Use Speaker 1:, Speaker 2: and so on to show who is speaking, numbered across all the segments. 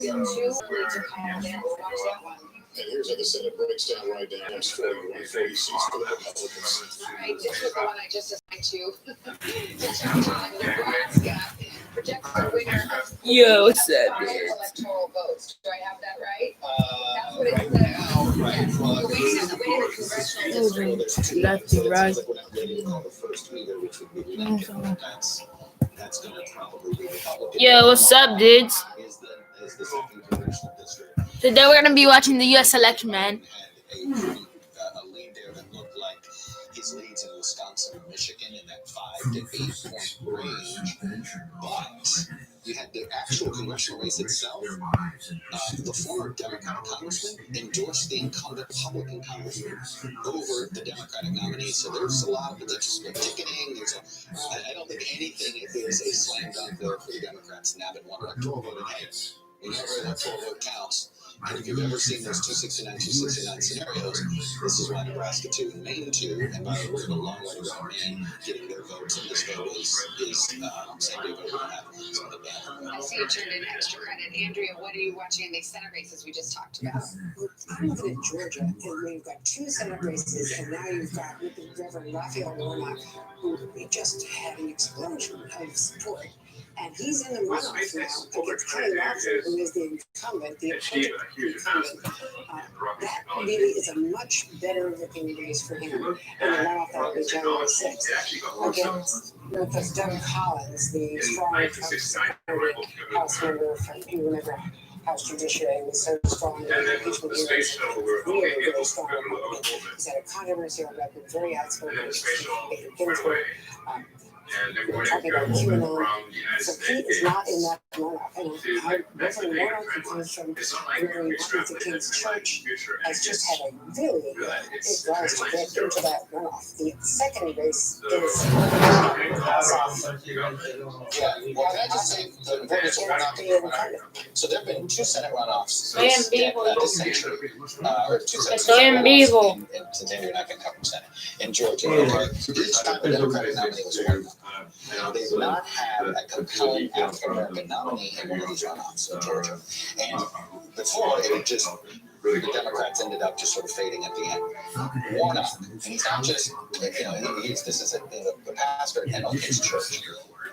Speaker 1: And here's how the Senate breaks down right now. Next 4140 seats for the Republicans. All right, this was the one I just assigned to. Nebraska projects the winner of
Speaker 2: Yo, what's up, dude?
Speaker 1: electoral votes. Do I have that right? That's what it says. Yes. The winning of the congressional district.
Speaker 2: Left and right. Yo, what's up, dudes? Today we're gonna be watching the U.S. election, man.
Speaker 3: A lead there that looked like his leads in Wisconsin and Michigan in that 5 to 8 point range. But you had the actual congressional race itself. The former Democratic congressman endorsed the incumbent Republican congressman over the Democratic nominee. So there's a lot of potential split ticketing. I don't think anything is a slam dunk there for the Democrats. Now that one electoral vote, and hey, whenever an electoral vote counts. And if you've ever seen those 269 scenarios, this is why Nebraska 2 and Maine 2, and by the way, we have a long way to go in Maine getting their votes, and this vote is same day vote will have some of the bad.
Speaker 1: I see you turned in extra credit. Andrea, what are you watching in these Senate races we just talked about?
Speaker 4: I'm looking at Georgia, and we've got 2 Senate races, and now you've got Reverend Raphael Warnock, who we just had an explosion of support. And he's in the runoff now against Kelly Loeffler, who is the incumbent, the incumbent. That really is a much better looking race for him. And the runoff that will be January 6th against Northwest Doug Collins, the strong House member from, you remember, House Judiciary was so strong in the impeachment hearings, really strong. He's had a controversial record, very outspoken, Baker Ginsburg. We're talking about QAnon, so he is not in that runoff. And Reverend Warnock, who comes from Reverend Martin Luther King's church, has just had a really big rise to get into that runoff. The second race is
Speaker 3: Well, can I just say the importance of runoff? So there have been 2 Senate runoffs this century, or 2 Senate runoffs since you're not going to cover Senate in Georgia. Each time the Democratic nominee was won. They did not have a compelling African American nominee in one of these runoffs in Georgia. And before, it would just, the Democrats ended up just sort of fading at the end. Warnock, and he's not just, this is the pastor at Elkins Church.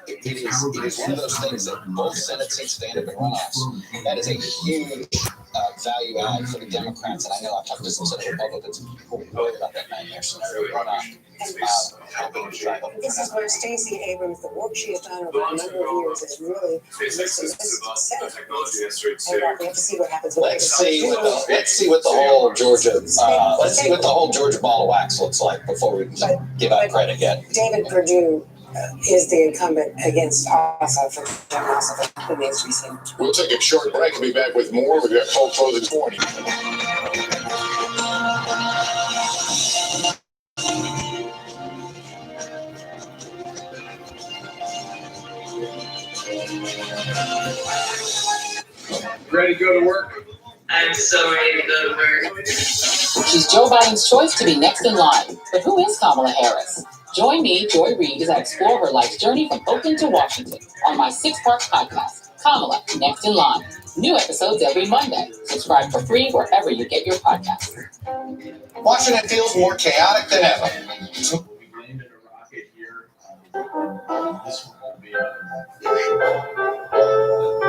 Speaker 3: It is one of those things that both Senate seats stand up in runoffs. That is a huge value add for the Democrats. And I know I've talked to some Senate Republicans who are worried about that nightmare scenario runoff.
Speaker 4: This is where Stacey Abrams, the work she has done over a number of years, is really listening to Senate. And we have to see what happens.
Speaker 3: Let's see what the whole Georgia ball of wax looks like before we give out credit yet.
Speaker 4: David Perdue is the incumbent against Asa for John Asa for the next recent.
Speaker 1: We'll take a short break and be back with more. We've got cold closing 20. Ready to go to work?
Speaker 5: I'm so ready to go to work.
Speaker 6: She's Joe Biden's choice to be next in line. But who is Kamala Harris? Join me, Joy Reid, as I explore her life's journey from Oakland to Washington on my 6-part podcast, Kamala, Next in Line. New episodes every Monday. Subscribe for free wherever you get your podcasts.
Speaker 3: Washington feels more chaotic than ever.
Speaker 7: We landed a rocket here. This one will be on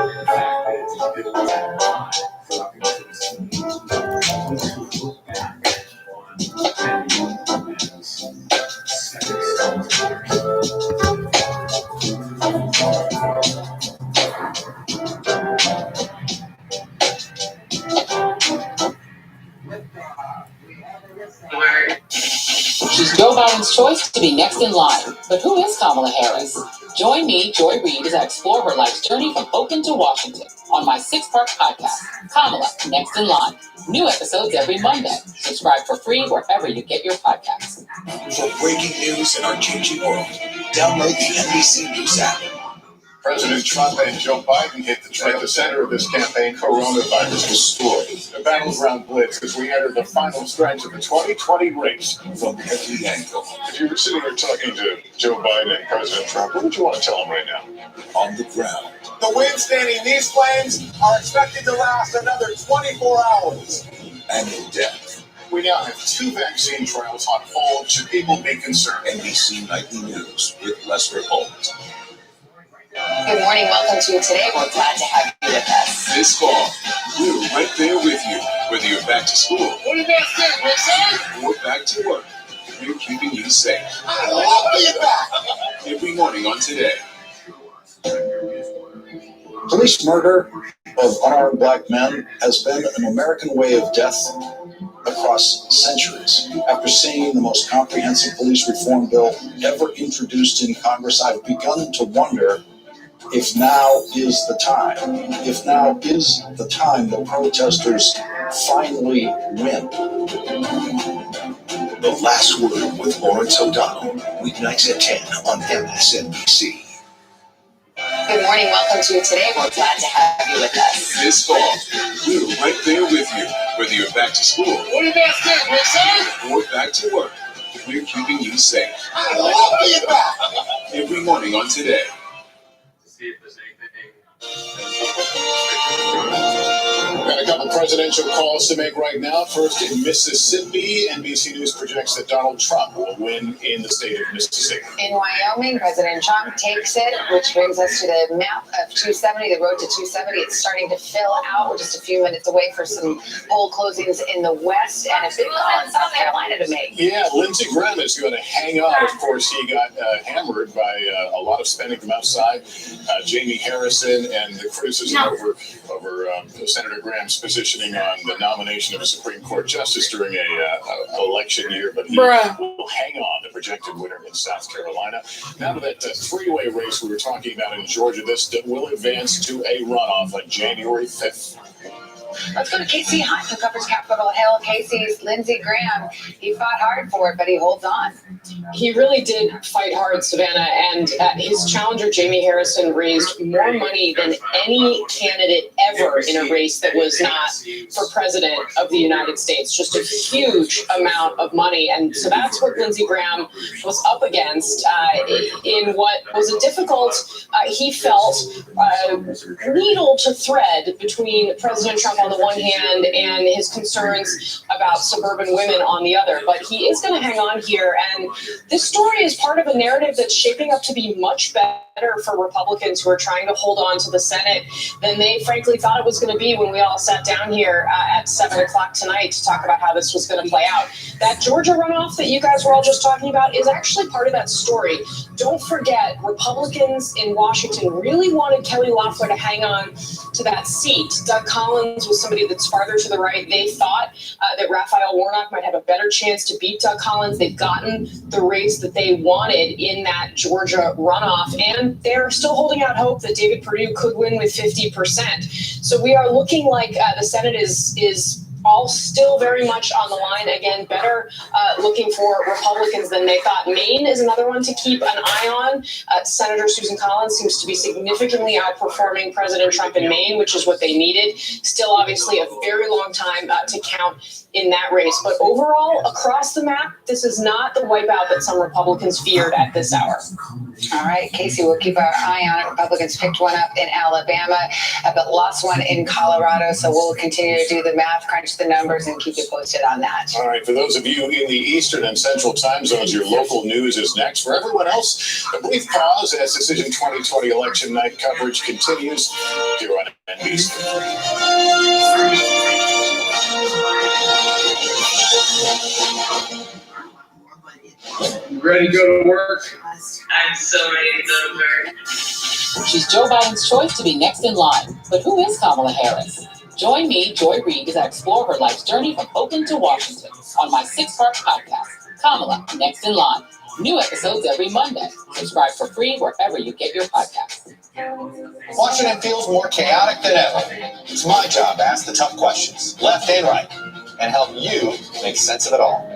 Speaker 7: the fact that it's been a long time dropping to the look back on 10 years
Speaker 6: She's Joe Biden's choice to be next in line. But who is Kamala Harris? Join me, Joy Reid, as I explore her life's journey from Oakland to Washington on my 6-part podcast, Kamala, Next in Line. New episodes every Monday. Subscribe for free wherever you get your podcasts.
Speaker 3: For breaking news in our changing world, download the NBC News app.
Speaker 8: President Trump and Joe Biden hit the center of this campaign, coronavirus story. The battleground blitz as we enter the final stretch of the 2020 race from every angle. If you were sitting here talking to Joe Biden and President Trump, what would you want to tell them right now? On the ground.
Speaker 9: The wind standing these flames are expected to last another 24 hours.
Speaker 8: And in depth. We now have 2 vaccine trials on hold. Should people be concerned? NBC Nightly News with Lester Holt.
Speaker 10: Good morning. Welcome to Today. We're glad to have you with us.
Speaker 8: This fall, we're right there with you. Whether you're back to school or back to work, we're keeping you safe.
Speaker 9: I love being back.
Speaker 8: Every morning on Today.
Speaker 11: Police murder of unarmed black men has been an American way of death across centuries. After seeing the most comprehensive police reform bill ever introduced in Congress, I've begun to wonder if now is the time. If now is the time the protesters finally win.
Speaker 12: The Last Word with Lawrence O'Donnell, weeknights at 10 on MSNBC.
Speaker 10: Good morning. Welcome to Today. We're glad to have you with us.
Speaker 8: This fall, we're right there with you. Whether you're back to school or back to work, we're keeping you safe.
Speaker 9: I love being back.
Speaker 8: Every morning on Today. Got a couple presidential calls to make right now. First in Mississippi, NBC News projects that Donald Trump will win in the state of Mississippi.
Speaker 10: In Wyoming, President Trump takes it, which brings us to the map of 270, the road to 270. It's starting to fill out. We're just a few minutes away for some poll closings in the West and a big call in South Carolina to make.
Speaker 8: Yeah, Lindsey Graham is going to hang on. Of course, he got hammered by a lot of spending from outside. Jamie Harrison and the criticism over Senator Graham's positioning on the nomination of a Supreme Court justice during a election year, but he will hang on, the projected winner in South Carolina. Now to that three-way race we were talking about in Georgia, this will advance to a runoff on January 5th.
Speaker 10: Let's go to Casey Hunt, who covers Capitol Hill. Casey's Lindsey Graham. He fought hard for it, but he holds on.
Speaker 13: He really did fight hard, Savannah, and his challenger, Jamie Harrison, raised more money than any candidate ever in a race that was not for president of the United States. Just a huge amount of money. And so that's what Lindsey Graham was up against in what was a difficult, he felt, needle to thread between President Trump on the one hand and his concerns about suburban women on the other. But he is going to hang on here. And this story is part of a narrative that's shaping up to be much better for Republicans who are trying to hold on to the Senate than they frankly thought it was going to be when we all sat down here at 7 o'clock tonight to talk about how this was going to play out. That Georgia runoff that you guys were all just talking about is actually part of that story. Don't forget, Republicans in Washington really wanted Kelly Loeffler to hang on to that seat. Doug Collins was somebody that's farther to the right. They thought that Raphael Warnock might have a better chance to beat Doug Collins. They've gotten the race that they wanted in that Georgia runoff, and they're still holding out hope that David Perdue could win with 50%. So we are looking like the Senate is all still very much on the line. Again, better looking for Republicans than they thought. Maine is another one to keep an eye on. Senator Susan Collins seems to be significantly outperforming President Trump in Maine, which is what they needed. Still, obviously, a very long time to count in that race. But overall, across the map, this is not the wipeout that some Republicans feared at this hour.
Speaker 10: All right, Casey, we'll keep our eye on it. Republicans picked one up in Alabama, but lost one in Colorado. So we'll continue to do the math, crunch the numbers, and keep you posted on that.
Speaker 8: All right, for those of you in the Eastern and Central time zones, your local news is next. For everyone else, a brief pause as Decision 2020 election night coverage continues here on NBC.
Speaker 14: You ready to go to work?
Speaker 5: I'm so ready to go to work.
Speaker 6: She's Joe Biden's choice to be next in line. But who is Kamala Harris? Join me, Joy Reid, as I explore her life's journey from Oakland to Washington on my 6-part podcast, Kamala, Next in Line. New episodes every Monday. Subscribe for free wherever you get your podcasts.
Speaker 3: Washington feels more chaotic than ever. It's my job to ask the tough questions, left and right, and help you make sense of it all.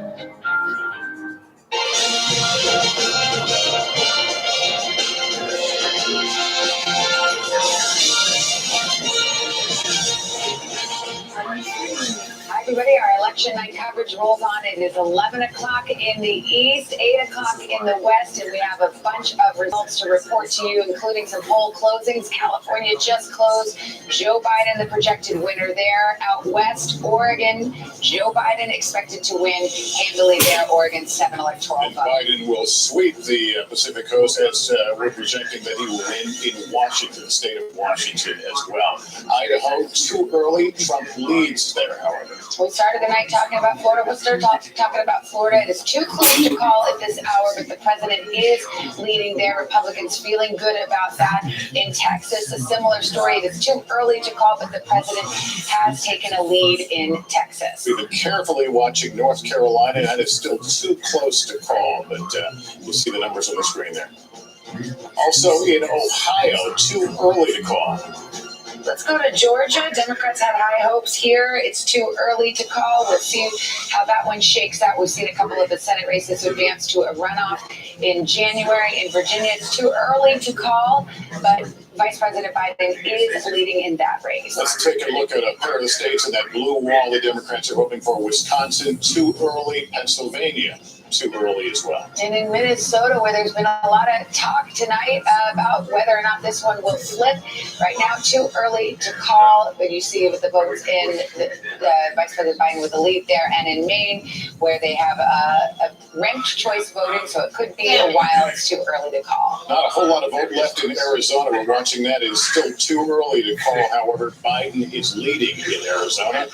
Speaker 10: everybody. Our election night coverage rolls on. It is 11 o'clock in the east, 8 o'clock in the west, and we have a bunch of results to report to you, including some poll closings. California just closed. Joe Biden, the projected winner there. Out west, Oregon, Joe Biden expected to win handily there. Oregon, 7 electoral
Speaker 8: And
Speaker 10: votes.
Speaker 8: Biden will sweep the Pacific Coast as we're projecting that he will win in Washington, the state of Washington as well. Idaho, too early. Trump leads there, however.
Speaker 10: We started the night talking about Florida. We'll start talking about Florida. It is too close to call at this hour, but the president is leading there. Republicans feeling good about that. In Texas, a similar story. It is too early to call, but the president has taken a lead in Texas.
Speaker 8: We've been carefully watching North Carolina, and it's still too close to call, but you see the numbers on the screen there. Also in Ohio, too early to call.
Speaker 10: Let's go to Georgia. Democrats had high hopes here. It's too early to call. We'll see how that one shakes out. We've seen a couple of the Senate races advance to a runoff in January. In Virginia, it's too early to call, but Vice President Biden is leading in that race.
Speaker 8: Let's take a look at a pair of the states in that blue wall the Democrats are hoping for. Wisconsin, too early. Pennsylvania, too early as well.
Speaker 10: And in Minnesota, where there's been a lot of talk tonight about whether or not this one will flip, right now too early to call, but you see with the votes in the Vice President Biden with the lead there, and in Maine, where they have a ranked choice voting, so it could be a while. It's too early to call.
Speaker 8: Not a whole lot of vote left in Arizona. We're watching that. It is still too early to call. However, Biden is leading in Arizona.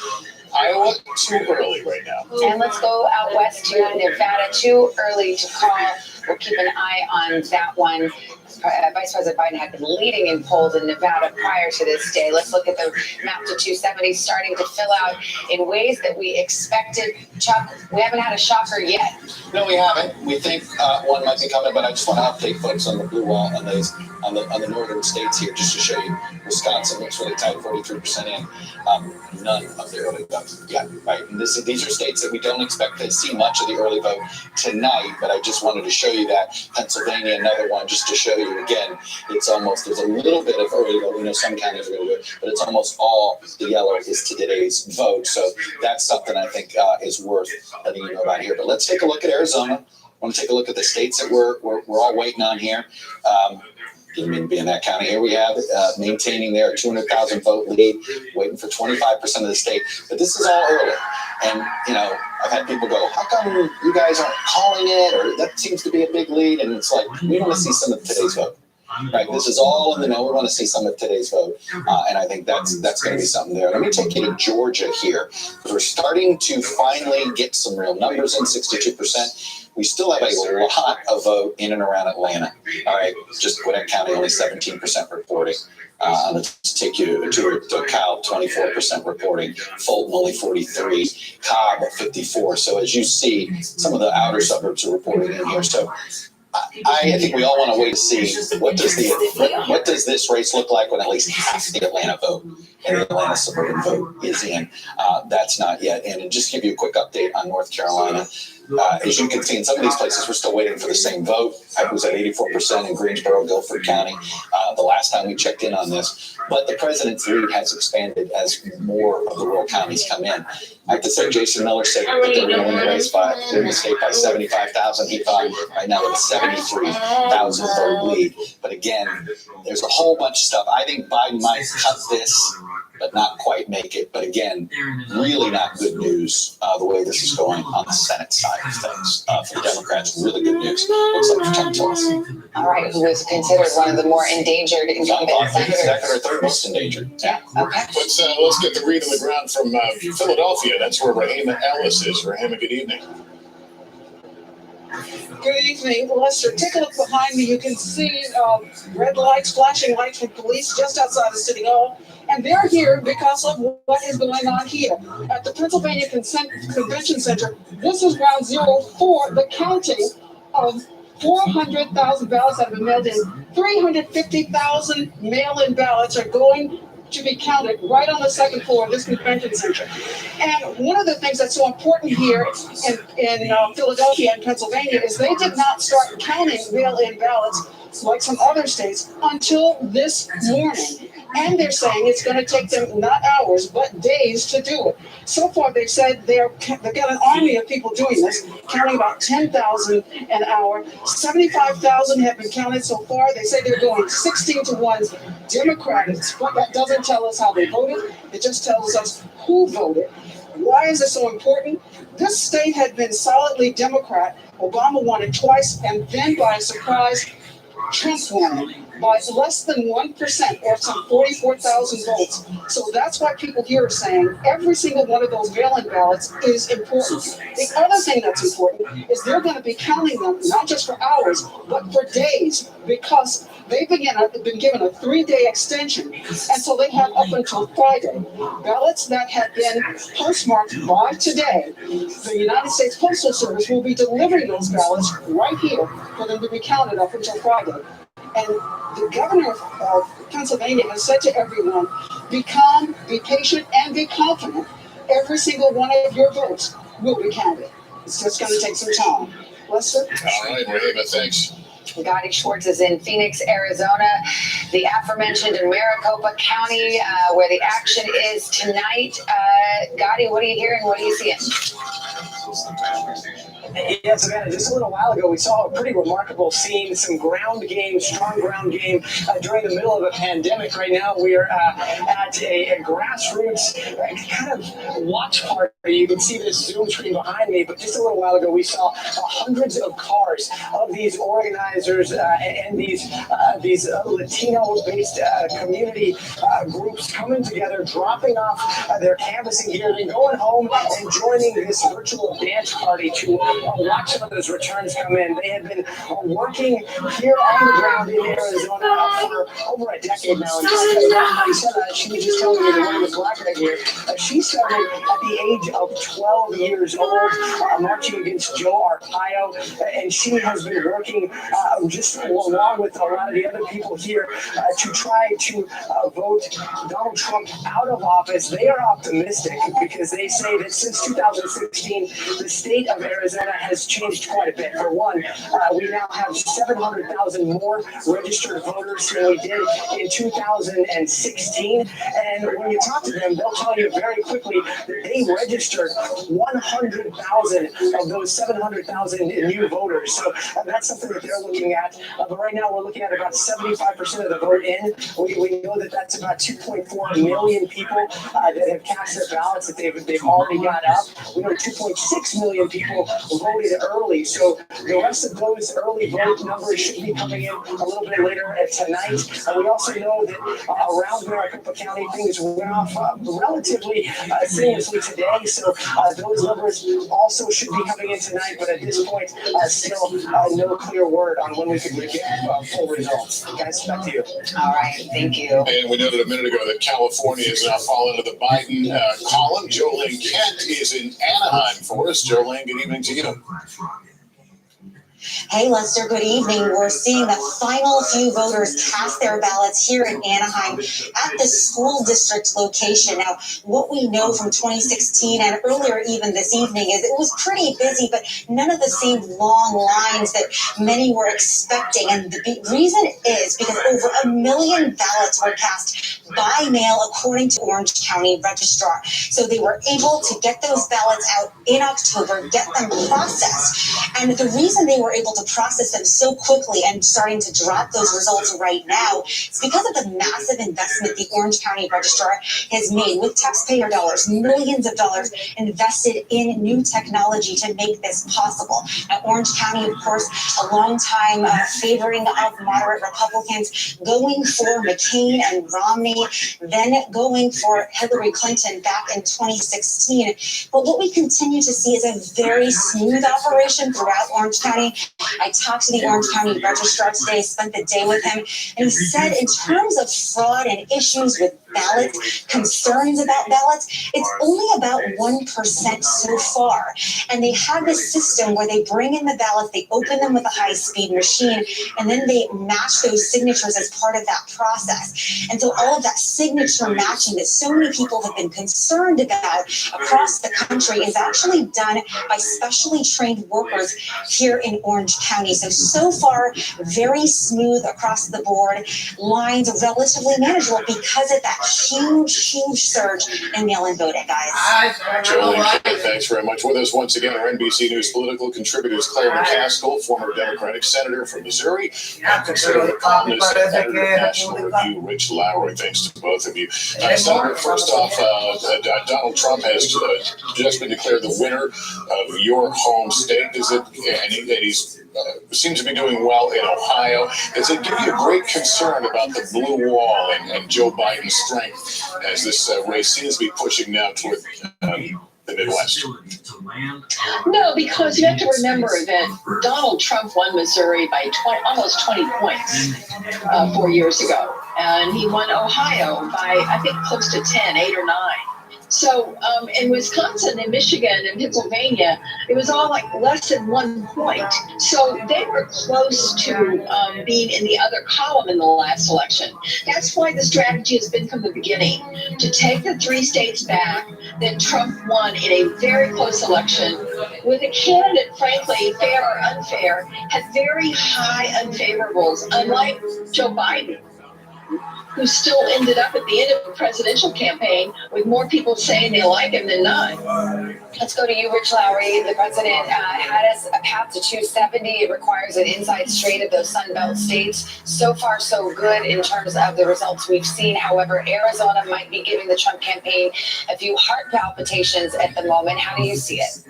Speaker 8: Iowa, too early right now.
Speaker 10: And let's go out west to Nevada. Too early to call. We'll keep an eye on that one. Vice President Biden had been leading in polls in Nevada prior to this day. Let's look at the map to 270 starting to fill out in ways that we expected. Chuck, we haven't had a shocker yet.
Speaker 3: No, we haven't. We think one might be coming, but I just want to update folks on the blue wall on the northern states here, just to show you. Wisconsin looks really tight, 43% in. None of the early votes yet, right? And these are states that we don't expect to see much of the early vote tonight, but I just wanted to show you that. Pennsylvania, another one, just to show you again, it's almost, there's a little bit of early vote. We know some counties are really good, but it's almost all the yellow is to today's vote. So that's something I think is worth letting you know about here. But let's take a look at Arizona. I want to take a look at the states that we're all waiting on here. Didn't mean to be in that county. Here we have maintaining their 200,000 vote lead, waiting for 25% of the state. But this is all early. And, you know, I've had people go, how come you guys aren't calling it? Or that seems to be a big lead. And it's like, we want to see some of today's vote. Right, this is all in the know. We want to see some of today's vote, and I think that's going to be something there. Let me take you to Georgia here, because we're starting to finally get some real numbers in. 62%. We still have a lot of vote in and around Atlanta. All right, just Gwinnett County only 17% reporting. Let's take you to Cal, 24% reporting. Fulton only 43. Cobb 54. So as you see, some of the outer suburbs are reporting in here. So I think we all want to wait to see what does this race look like when at least half the Atlanta vote and the Atlanta suburban vote is in. That's not yet. And just give you a quick update on North Carolina. As you can see, in some of these places, we're still waiting for the same vote. I was at 84% in Greensboro, Guilford County, the last time we checked in on this. But the president's lead has expanded as more of the rural counties come in. I have to say, Jason Miller said that they're going to win the race win the state by 75,000. He thought right now with a 73,000 vote lead. But again, there's a whole bunch of stuff. I think Biden might cut this, but not quite make it. But again, really not good news the way this is going on the Senate side of things. For the Democrats, really good news. Looks like Chuck Toss.
Speaker 10: All right, who is considered one of the more endangered incumbent senators?
Speaker 3: Second or third most endangered. Yeah.
Speaker 10: Okay.
Speaker 8: Let's get the read on the ground from Philadelphia. That's where Rahima Ellis is. Rahima, good evening.
Speaker 15: Good evening, Lester. Take a look behind me. You can see red lights, flashing lights from police just outside the City Hall. And they're here because of what is going on here. At the Pennsylvania Convention Center, this is ground zero for the counting of 400,000 ballots that have been mailed in. 350,000 mail-in ballots are going to be counted right on the second floor of this convention center. And one of the things that's so important here in Philadelphia and Pennsylvania is they did not start counting mail-in ballots like some other states until this morning. And they're saying it's going to take them not hours, but days to do it. So far, they've said they've got an army of people doing this, counting about 10,000 an hour. 75,000 have been counted so far. They say they're going 16 to 1 Democrats, but that doesn't tell us how they voted. It just tells us who voted. Why is it so important? This state had been solidly Democrat. Obama won it twice, and then by a surprise, Trump won it by less than 1%, or some 44,000 votes. So that's why people here are saying every single one of those mail-in ballots is important. The other thing that's important is they're going to be counting them not just for hours, but for days, because they've been given a 3-day extension, and so they have up until Friday. Ballots that had been postmarked by today, the United States Postal Service will be delivering those ballots right here for them to be counted up until Friday. And the governor of Pennsylvania has said to everyone, be calm, be patient, and be confident. Every single one of your votes will be counted. It's just going to take some time. Lester?
Speaker 8: All right, Rahima, thanks.
Speaker 10: Gotti Schwartz is in Phoenix, Arizona, the aforementioned in Maricopa County, where the action is tonight. Gotti, what are you hearing? What are you seeing?
Speaker 16: Yeah, Savannah, just a little while ago, we saw a pretty remarkable scene, some ground game, strong ground game during the middle of a pandemic. Right now, we are at a grassroots kind of watch party. You can see this Zoom screen behind me, but just a little while ago, we saw hundreds of cars of these organizers and these Latino-based community groups coming together, dropping off their canvassing gear, and going home and joining this virtual dance party to watch some of those returns come in. They have been working here on the ground in Arizona for over a decade now. And she was just telling me the one with black right here. She started at the age of 12 years old, marching against Joe Arpaio, and she has been working just along with a lot of the other people here to try to vote Donald Trump out of office. They are optimistic because they say that since 2016, the state of Arizona has changed quite a bit. For one, we now have 700,000 more registered voters than we did in 2016. And when you talk to them, they'll tell you very quickly that they registered 100,000 of those 700,000 new voters. So that's something that they're looking at. But right now, we're looking at about 75% of the vote in. We know that that's about 2.4 million people that have cast their ballots that they've already got up. We know 2.6 million people voted early. So the rest of those early vote numbers should be coming in a little bit later tonight. We also know that around Maricopa County, things went off relatively seamlessly today. So those numbers also should be coming in tonight. But at this point, still no clear word on when we could get full results. Guys, back to you.
Speaker 10: All right, thank you.
Speaker 8: And we noted a minute ago that California is now falling to the Biden column. Jolene Kent is in Anaheim for us. Jolene, good evening to you.
Speaker 17: Hey, Lester, good evening. We're seeing the final few voters cast their ballots here in Anaheim at the school district location. Now, what we know from 2016 and earlier even this evening is it was pretty busy, but none of the same long lines that many were expecting. And the reason is because over 1 million ballots were cast by mail, according to Orange County Registrar. So they were able to get those ballots out in October, get them processed. And the reason they were able to process them so quickly and starting to drop those results right now is because of the massive investment the Orange County Registrar has made with taxpayer dollars, millions of dollars invested in new technology to make this possible. Now, Orange County, of course, a long time favoring of moderate Republicans, going for McCain and Romney, then going for Hillary Clinton back in 2016. But what we continue to see is a very smooth operation throughout Orange County. I talked to the Orange County Registrar today, spent the day with him, and he said in terms of fraud and issues with ballots, concerns about ballots. It's only about 1% so far. And they have this system where they bring in the ballots, they open them with a high-speed machine, and then they match those signatures as part of that process. And so all of that signature matching that so many people have been concerned about across the country is actually done by specially trained workers here in Orange County. So far, very smooth across the board. Lines relatively manageable because of that huge surge in mail-in voting, guys.
Speaker 8: Jolene, thanks very much. With us once again, our NBC News political contributors, Claire McCaskill, former Democratic senator from Missouri, and conservative columnist and editor of National Review, Rich Lowry. Thanks to both of you. Senator, first off, Donald Trump has just been declared the winner of your home state. He's seems to be doing well in Ohio. Does it give you a great concern about the blue wall and Joe Biden's strength as this race seems to be pushing now toward the Midwest?
Speaker 13: No, because you have to remember that Donald Trump won Missouri by almost 20 points 4 years ago. And he won Ohio by, I think, close to 10, 8 or 9. So in Wisconsin and Michigan and Pennsylvania, it was all like less than 1 point. So they were close to being in the other column in the last election. That's why the strategy has been from the beginning to take the 3 states back that Trump won in a very close election with a candidate, frankly, fair or unfair, had very high unfavorables, unlike Joe Biden, who still ended up at the end of the presidential campaign with more people saying they like him than not.
Speaker 10: Let's go to you, Rich Lowry. The president had us a path to 270. It requires an inside straight of those Sun Belt states. So far, so good in terms of the results we've seen. However, Arizona might be giving the Trump campaign a few heart palpitations at the moment. How do you see it?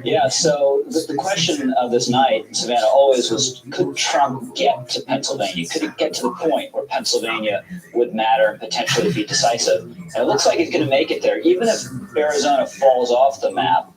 Speaker 18: Yeah, so the question of this night, Savannah, always was, could Trump get to Pennsylvania? Could it get to the point where Pennsylvania would matter and potentially be decisive? And it looks like he's going to make it there. Even if Arizona falls off the map,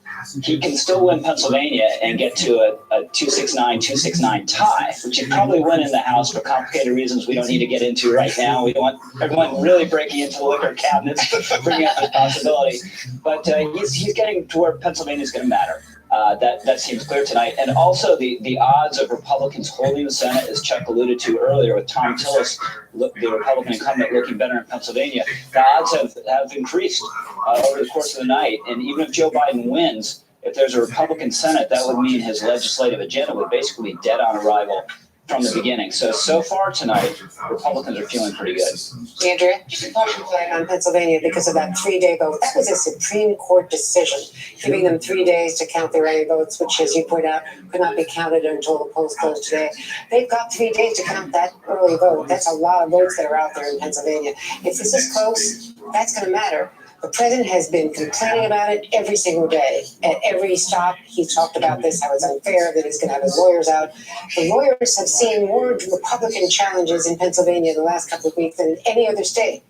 Speaker 18: he can still win Pennsylvania and get to a 269 tie, which he'd probably win in the House for complicated reasons we don't need to get into right now. We don't want everyone really breaking into the liquor cabinets, bringing up the possibility. But he's getting to where Pennsylvania is going to matter. That seems clear tonight. And also the odds of Republicans holding the Senate, as Chuck alluded to earlier with Tom Tillis, the Republican incumbent, looking better in Pennsylvania, the odds have increased over the course of the night. And even if Joe Biden wins, if there's a Republican Senate, that would mean his legislative agenda would basically be dead on arrival from the beginning. So far tonight, Republicans are feeling pretty good.
Speaker 10: Andrea?
Speaker 4: Just a caution flag on Pennsylvania because of that 3-day vote. That was a Supreme Court decision, giving them 3 days to count their early votes, which, as you point out, could not be counted until the polls closed today. They've got 3 days to count that early vote. That's a lot of votes that are out there in Pennsylvania. If this is close, that's going to matter. The president has been complaining about it every single day. At every stop, he's talked about this, how it's unfair, that he's going to have his lawyers out. The lawyers have seen more Republican challenges in Pennsylvania in the last couple of weeks than in any other state.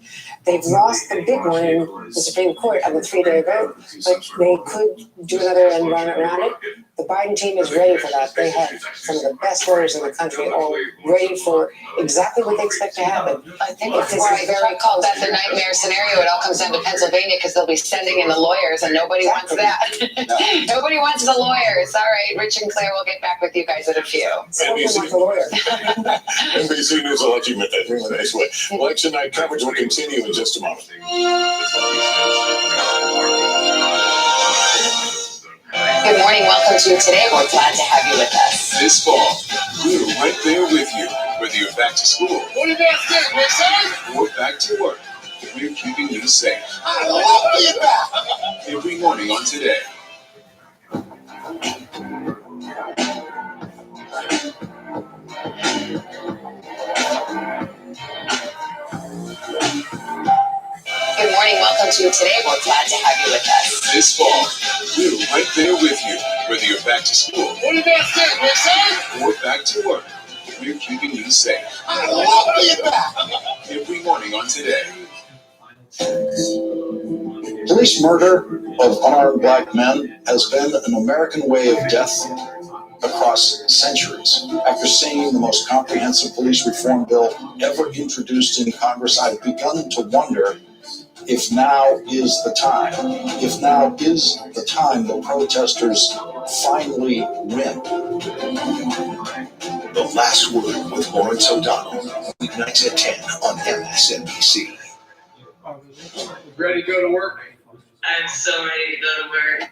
Speaker 4: They've lost the big one in the Supreme Court on the 3-day vote, but they could do another and run around it. The Biden team is ready for that. They have some of the best lawyers in the country, all ready for exactly what they expect to happen.
Speaker 10: I think before I called that the nightmare scenario, it all comes down to Pennsylvania because they'll be sending in the lawyers, and nobody wants that. Nobody wants the lawyers. All right, Rich and Claire, we'll get back with you guys in a few.
Speaker 8: NBC News will let you admit that in a nice way. Election night coverage will continue in just a moment.
Speaker 10: Good morning. Welcome to Today. We're glad to have you with us.
Speaker 12: This fall, we're right there with you, whether you're back to school
Speaker 9: What did that say, Wilson?
Speaker 12: or back to work. We're keeping you safe
Speaker 9: I love you back.
Speaker 12: every morning on Today.
Speaker 10: Good morning. Welcome to Today. We're glad to have you with us.
Speaker 12: This fall, we're right there with you, whether you're back to school
Speaker 9: What did that say, Wilson?
Speaker 12: or back to work. We're keeping you safe
Speaker 9: I love you back.
Speaker 12: every morning on Today.
Speaker 11: Police murder of unarmed black men has been an American way of death across centuries. After seeing the most comprehensive police reform bill ever introduced in Congress, I've begun to wonder if now is the time. If now is the time the protesters finally win.
Speaker 12: The Last Word with Lawrence O'Donnell. Weeknights at 10 on MSNBC.
Speaker 14: Ready to go to work?
Speaker 5: I'm so ready to go to work.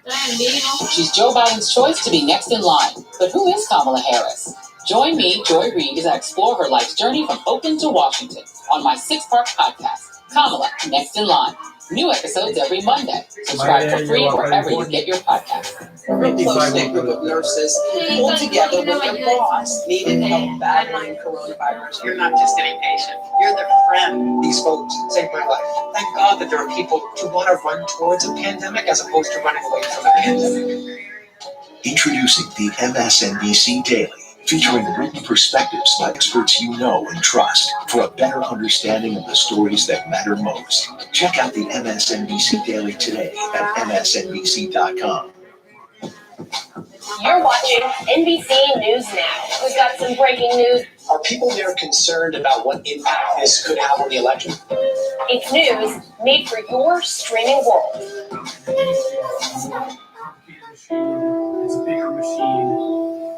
Speaker 6: She's Joe Biden's choice to be next in line. But who is Kamala Harris? Join me, Joy Reid, as I explore her life's journey from Oakland to Washington on my 6-part podcast, Kamala, Next in Line. New episodes every Monday. Subscribe for free wherever you get your podcasts.
Speaker 19: A real close-knit group of nurses pulled together with their boss needed help battling coronavirus. You're not just any patient, you're their friend.
Speaker 16: These folks saved my life. Thank God that there are people who want to run towards a pandemic as opposed to running away from a pandemic.
Speaker 12: Introducing the MSNBC Daily, featuring written perspectives by experts you know and trust for a better understanding of the stories that matter most. Check out the MSNBC Daily today at msnbc.com.
Speaker 20: You're watching NBC News Now. We've got some breaking news.
Speaker 16: Are people there concerned about what impact this could have on the election?
Speaker 20: It's news made for your streaming world.
Speaker 7: It's a bigger machine.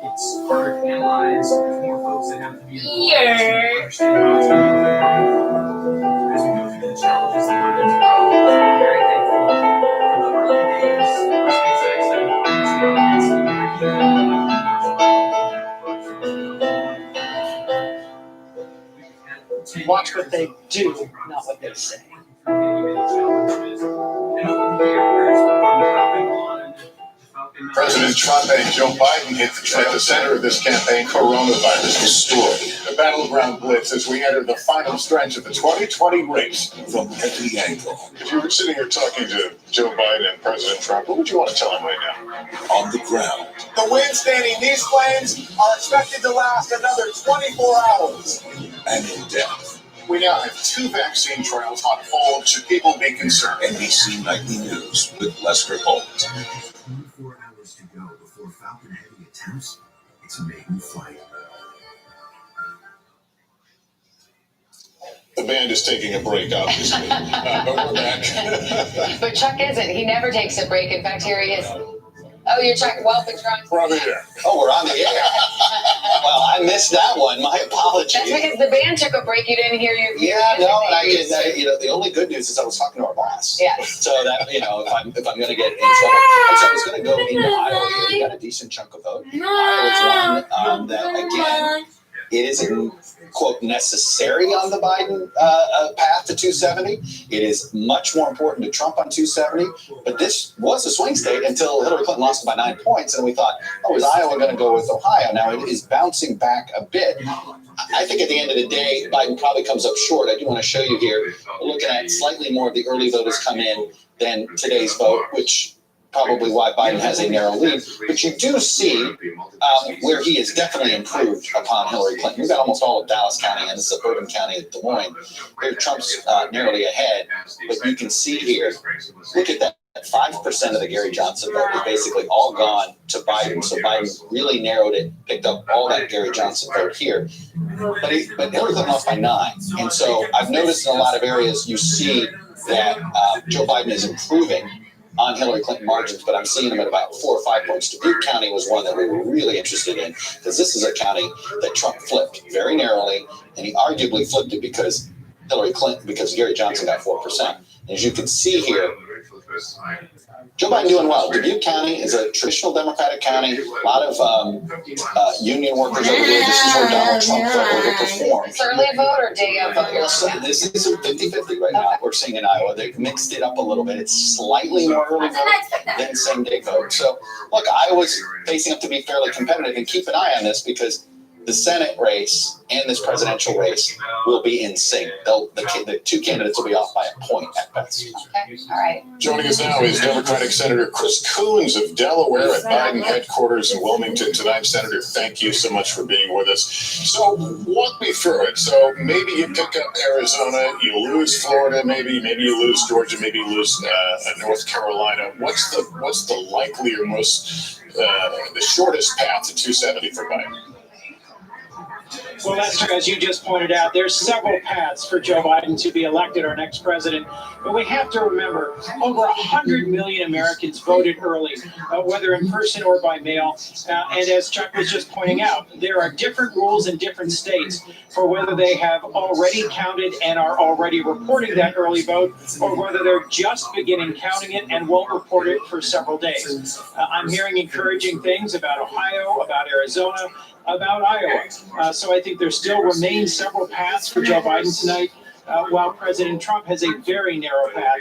Speaker 7: It's harder to analyze. There's more folks that have to be involved to understand how it's going to as we go through the challenges that we're going to. I'm very thankful for the early days of SpaceX that
Speaker 16: Watch what they do, not what they say.
Speaker 8: President Trump and Joe Biden hit the center of this campaign, coronavirus story. The battleground blitz as we enter the final stretch of the 2020 race.
Speaker 12: From every angle.
Speaker 8: If you were sitting here talking to Joe Biden and President Trump, what would you want to tell them right now?
Speaker 12: On the ground.
Speaker 9: The wind standing these flames are expected to last another 24 hours.
Speaker 12: And in depth.
Speaker 8: We now have 2 vaccine trials on hold. Should people be concerned?
Speaker 12: NBC Nightly News with Lester Holt.
Speaker 7: 24 hours to go before Falcon Heavy attempts its maiden flight.
Speaker 8: The band is taking a break, obviously. But we're back.
Speaker 10: But Chuck isn't. He never takes a break. In fact, here he is. Oh, you're Chuck. Welcome, Chuck.
Speaker 8: We're on the air.
Speaker 3: Oh, we're on the air. Well, I missed that one. My apologies.
Speaker 10: That's because the band took a break. You didn't hear your.
Speaker 3: Yeah, no, and I can. The only good news is I was talking to our boss.
Speaker 10: Yeah.
Speaker 3: So that if I'm going to get in trouble, and so I was going to go into Iowa here. We got a decent chunk of vote. Iowa's one that again, it isn't quote necessary on the Biden path to 270. It is much more important to Trump on 270. But this was a swing state until Hillary Clinton lost by 9 points, and we thought, oh, is Iowa going to go with Ohio? Now it is bouncing back a bit. I think at the end of the day, Biden probably comes up short. I do want to show you here. We're looking at slightly more of the early voters come in than today's vote, which probably why Biden has a narrow lead. But you do see where he has definitely improved upon Hillary Clinton. We've got almost all of Dallas County and the suburban county of Des Moines. Here, Trump's narrowly ahead. But you can see here, look at that. 5% of the Gary Johnson vote is basically all gone to Biden. So Biden really narrowed it, picked up all that Gary Johnson vote here. But Hillary Clinton lost by 9. And so I've noticed in a lot of areas you see that Joe Biden is improving on Hillary Clinton margins, but I'm seeing them at about 4 or 5 points. Dubuque County was one that we were really interested in because this is a county that Trump flipped very narrowly, and he arguably flipped it because Gary Johnson got 4%. And as you can see here, Joe Biden doing well. Dubuque County is a traditional Democratic county. A lot of union workers over there. This is where Donald Trump overperformed.
Speaker 10: It's early vote or day of vote?
Speaker 3: So this is 50-50 right now. We're seeing in Iowa. They've mixed it up a little bit. It's slightly more early vote than same day vote. So look, Iowa's facing up to be fairly competitive, and keep an eye on this because the Senate race and this presidential race will be in sync. The two candidates will be off by a point at best.
Speaker 10: Okay, all right.
Speaker 8: Joining us now is Democratic Senator Chris Coons of Delaware at Biden headquarters in Wilmington tonight. Senator, thank you so much for being with us. So walk me through it. So maybe you pick up Arizona, you lose Florida, maybe you lose Georgia, maybe you lose North Carolina. What's the likely or most the shortest path to 270 for Biden?
Speaker 7: Well, Lester, as you just pointed out, there's several paths for Joe Biden to be elected our next president. But we have to remember, over 100 million Americans voted early, whether in person or by mail. And as Chuck was just pointing out, there are different rules in different states for whether they have already counted and are already reporting that early vote, or whether they're just beginning counting it and won't report it for several days. I'm hearing encouraging things about Ohio, about Arizona, about Iowa. So I think there still remain several paths for Joe Biden tonight, while President Trump has a very narrow path.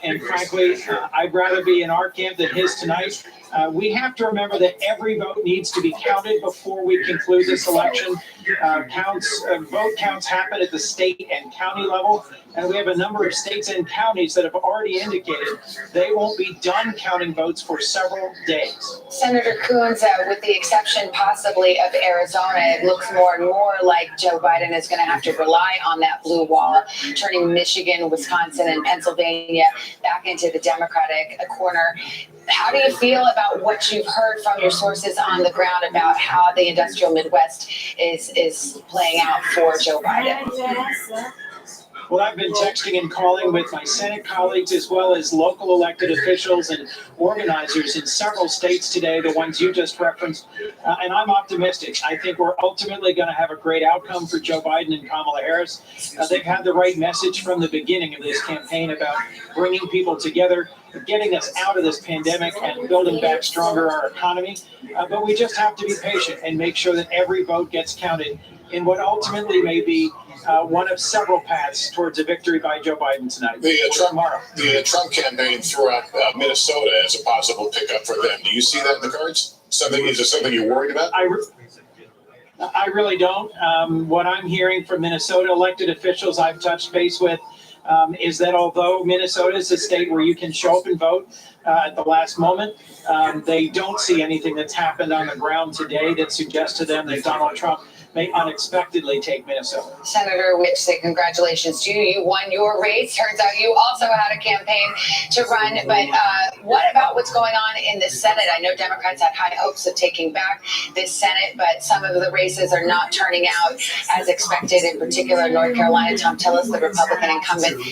Speaker 7: And frankly, I'd rather be in our camp than his tonight. We have to remember that every vote needs to be counted before we conclude this election. Vote counts happen at the state and county level, and we have a number of states and counties that have already indicated they won't be done counting votes for several days.
Speaker 10: Senator Coons, with the exception possibly of Arizona, it looks more and more like Joe Biden is going to have to rely on that blue wall, turning Michigan, Wisconsin, and Pennsylvania back into the Democratic corner. How do you feel about what you've heard from your sources on the ground about how the industrial Midwest is playing out for Joe Biden?
Speaker 7: Well, I've been texting and calling with my Senate colleagues as well as local elected officials and organizers in several states today, the ones you just referenced, and I'm optimistic. I think we're ultimately going to have a great outcome for Joe Biden and Kamala Harris. They've had the right message from the beginning of this campaign about bringing people together, getting us out of this pandemic and building back stronger our economy. But we just have to be patient and make sure that every vote gets counted in what ultimately may be one of several paths towards a victory by Joe Biden tonight.
Speaker 8: The Trump campaign threw out Minnesota as a possible pickup for them. Do you see that in the cards? Is it something you're worried about?
Speaker 7: I really don't. What I'm hearing from Minnesota elected officials I've touched base with is that although Minnesota is a state where you can show up and vote at the last moment, they don't see anything that's happened on the ground today that suggests to them that Donald Trump may unexpectedly take Minnesota.
Speaker 10: Senator, we say congratulations to you. You won your race. Turns out you also had a campaign to run. But what about what's going on in the Senate? I know Democrats had high hopes of taking back this Senate, but some of the races are not turning out as expected. In particular, North Carolina, Thom Tillis, the Republican incumbent,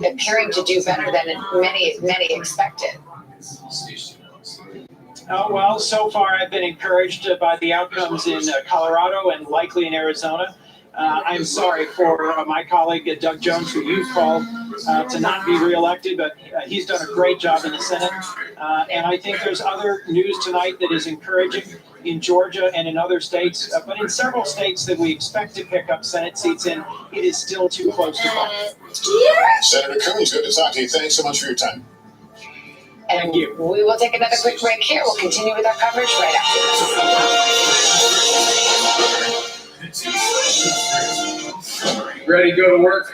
Speaker 10: appearing to do better than many expected.
Speaker 7: Well, so far I've been encouraged by the outcomes in Colorado and likely in Arizona. I'm sorry for my colleague Doug Jones, who you called to not be reelected, but he's done a great job in the Senate. And I think there's other news tonight that is encouraging in Georgia and in other states, but in several states that we expect to pick up Senate seats in, it is still too close to call.
Speaker 8: Senator Coons, good to talk to you. Thanks so much for your time.
Speaker 10: And we will take another quick break here. We'll continue with our coverage right after
Speaker 14: this. Ready to go to work?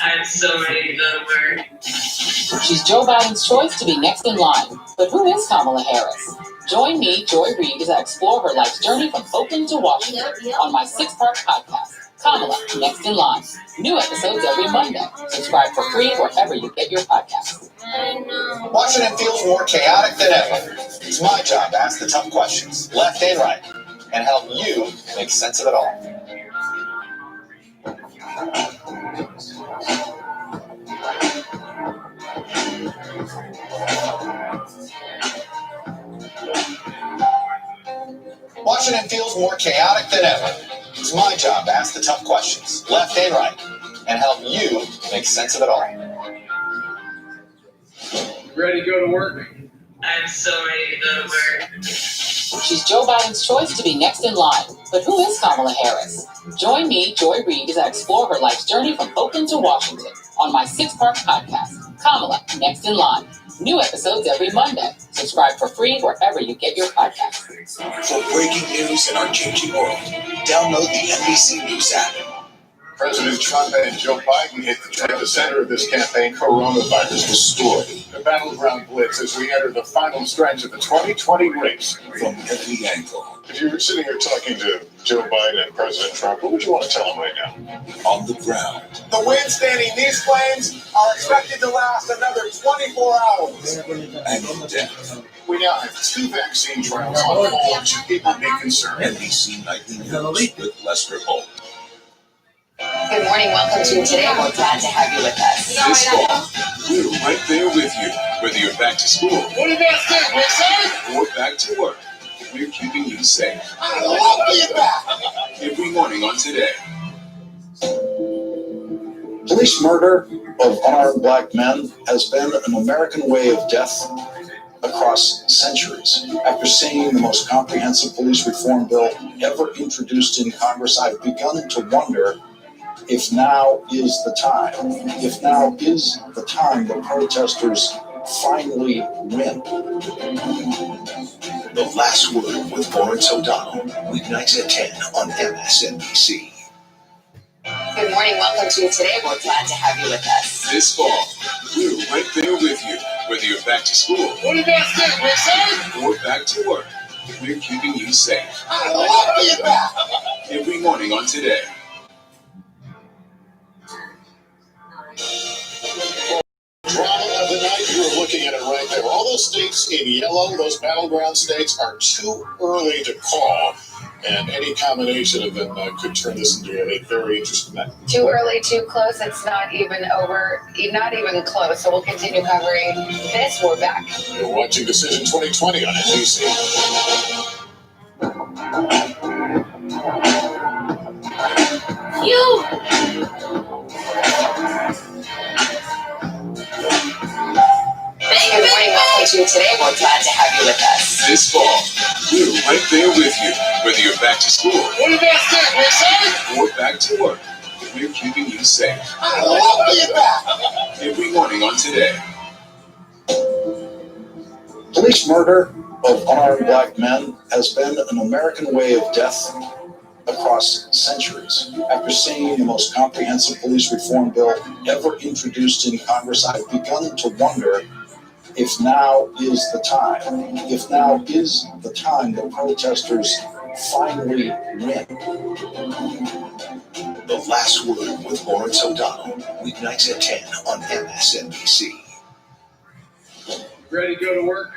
Speaker 5: I'm so ready to go to work.
Speaker 6: She's Joe Biden's choice to be next in line. But who is Kamala Harris? Join me, Joy Reid, as I explore her life's journey from Oakland to Washington on my 6-part podcast, Kamala, Next in Line. New episodes every Monday. Subscribe for free wherever you get your podcasts.
Speaker 3: Washington feels more chaotic than ever. It's my job to ask the tough questions, left and right, and help you make sense of it all. Washington feels more chaotic than ever. It's my job to ask the tough questions, left and right, and help you make sense of it all.
Speaker 14: Ready to go to work?
Speaker 5: I'm so ready to go to work.
Speaker 6: She's Joe Biden's choice to be next in line. But who is Kamala Harris? Join me, Joy Reid, as I explore her life's journey from Oakland to Washington on my 6-part podcast, Kamala, Next in Line. New episodes every Monday. Subscribe for free wherever you get your podcasts.
Speaker 12: For breaking news in our changing world, download the NBC News app.
Speaker 8: President Trump and Joe Biden hit the center of this campaign, coronavirus, the story. The battleground blitz as we enter the final stretch of the 2020 race.
Speaker 12: From every angle.
Speaker 8: If you were sitting here talking to Joe Biden and President Trump, what would you want to tell them right now?
Speaker 12: On the ground.
Speaker 9: The wind standing these flames are expected to last another 24 hours.
Speaker 12: And in depth.
Speaker 8: We now have 2 vaccine trials on hold. Should people be concerned?
Speaker 12: NBC Nightly News with Lester Holt.
Speaker 10: Good morning, welcome to Today. We're glad to have you with us.
Speaker 12: This fall, we're right there with you, whether you're back to school
Speaker 9: What do you guys think, Wilson?
Speaker 12: or back to work. We're keeping you safe.
Speaker 9: I love being back.
Speaker 12: Every morning on Today.
Speaker 11: Police murder of unarmed black men has been an American way of death across centuries. After seeing the most comprehensive police reform bill ever introduced in Congress, I've begun to wonder if now is the time. If now is the time the protesters finally win.
Speaker 12: The Last Word with Lawrence O'Donnell, weeknights at 10 on MSNBC.
Speaker 10: Good morning, welcome to Today. We're glad to have you with us.
Speaker 12: This fall, we're right there with you, whether you're back to school
Speaker 9: What do you guys think, Wilson?
Speaker 12: or back to work. We're keeping you safe.
Speaker 9: I love being back.
Speaker 12: Every morning on Today.
Speaker 8: Drama of the night, you're looking at it right there. All those states in yellow, those battleground states, are too early to call. And any combination of them could turn this into a very interesting night.
Speaker 10: Too early, too close. It's not even over, not even close. So we'll continue covering this. We're back.
Speaker 8: You're watching Decision 2020 on NBC.
Speaker 2: You.
Speaker 10: Good morning, welcome to Today. We're glad to have you with us.
Speaker 12: This fall, we're right there with you, whether you're back to school
Speaker 9: What do you guys think, Wilson?
Speaker 12: or back to work. We're keeping you safe.
Speaker 9: I love being back.
Speaker 12: Every morning on Today.
Speaker 11: Police murder of unarmed black men has been an American way of death across centuries. After seeing the most comprehensive police reform bill ever introduced in Congress, I've begun to wonder if now is the time. If now is the time the protesters finally win.
Speaker 12: The Last Word with Lawrence O'Donnell, weeknights at 10 on MSNBC.
Speaker 14: Ready to go to work?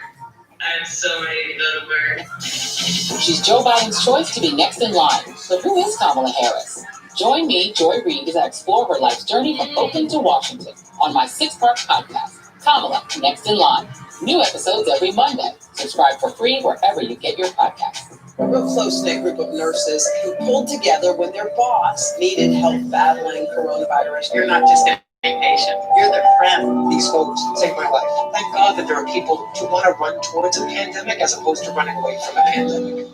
Speaker 5: I'm so ready to go to work.
Speaker 6: She's Joe Biden's choice to be next in line. But who is Kamala Harris? Join me, Joy Reid, as I explore her life's journey from Oakland to Washington on my 6-part podcast, Kamala, Next in Line. New episodes every Monday. Subscribe for free wherever you get your podcasts.
Speaker 19: A real close-knit group of nurses who pulled together when their boss needed help battling coronavirus. You're not just any patient, you're their friend.
Speaker 16: These folks saved my life. Thank God that there are people who want to run towards a pandemic as opposed to running away from a pandemic.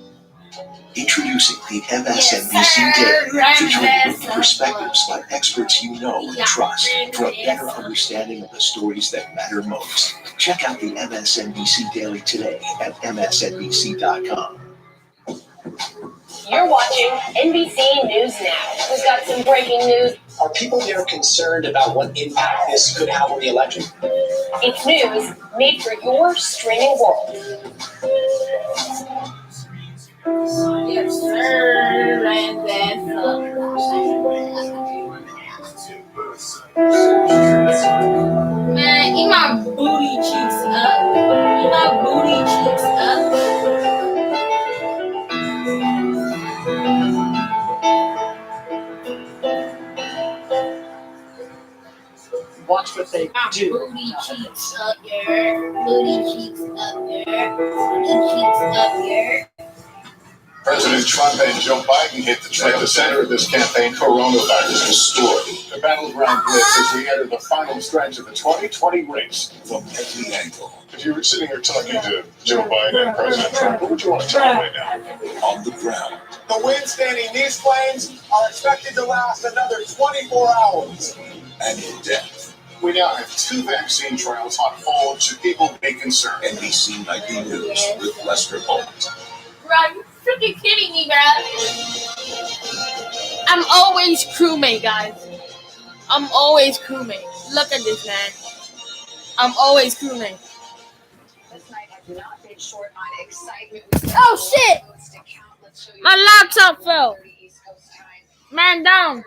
Speaker 12: Introducing the MSNBC Daily, featuring perspectives by experts you know and trust for a better understanding of the stories that matter most. Check out the MSNBC Daily today at msnbc.com.
Speaker 20: You're watching NBC News Now. We've got some breaking news.
Speaker 16: Are people there concerned about what impact this could have on the election?
Speaker 20: It's news made for your streaming world.
Speaker 2: Yes, sir. And then man, eat my booty cheeks up. Eat my booty cheeks up.
Speaker 16: Watch what they do.
Speaker 2: Booty cheeks up there. Booty cheeks up there. Booty cheeks up there.
Speaker 8: President Trump and Joe Biden hit the center of this campaign, coronavirus, the story. The battleground blitz as we enter the final stretch of the 2020 race.
Speaker 12: From every angle.
Speaker 8: If you were sitting here talking to Joe Biden and President Trump, what would you want to tell them right now?
Speaker 12: On the ground.
Speaker 9: The wind standing these flames are expected to last another 24 hours.
Speaker 12: And in depth.
Speaker 8: We now have 2 vaccine trials on hold. Should people be concerned?
Speaker 12: NBC Nightly News with Lester Holt.
Speaker 2: Bro, you freaking kidding me, bro? I'm always crewmate, guys. I'm always crewmate. Look at this, man. I'm always crewmate.
Speaker 10: This night has not been short on excitement.
Speaker 2: Oh shit! My laptop fell. Man down.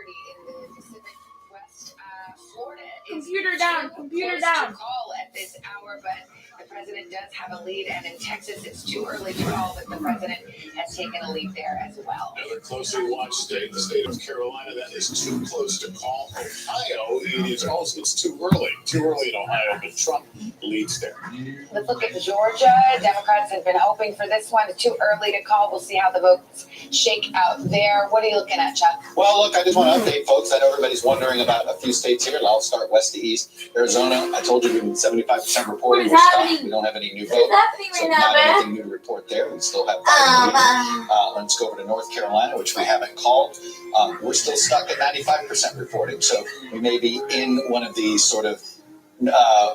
Speaker 2: Computer down. Computer down.
Speaker 10: Call at this hour, but the president does have a lead, and in Texas, it's too early to call, but the president has taken a lead there as well.
Speaker 8: Another closely watched state, the state of Carolina, that is too close to call. Ohio, it's too early. Too early in Ohio, but Trump leads there.
Speaker 10: Let's look at Georgia. Democrats have been hoping for this one. It's too early to call. We'll see how the votes shake out there. What are you looking at, Chuck?
Speaker 3: Well, look, I just want to update folks. I know everybody's wondering about a few states here, and I'll start west to east. Arizona, I told you, 75% reporting. We're stopped. We don't have any new votes. So not anything new to report there. We still have let's go over to North Carolina, which we haven't called. We're still stuck at 95% reporting. So we may be in one of these sort of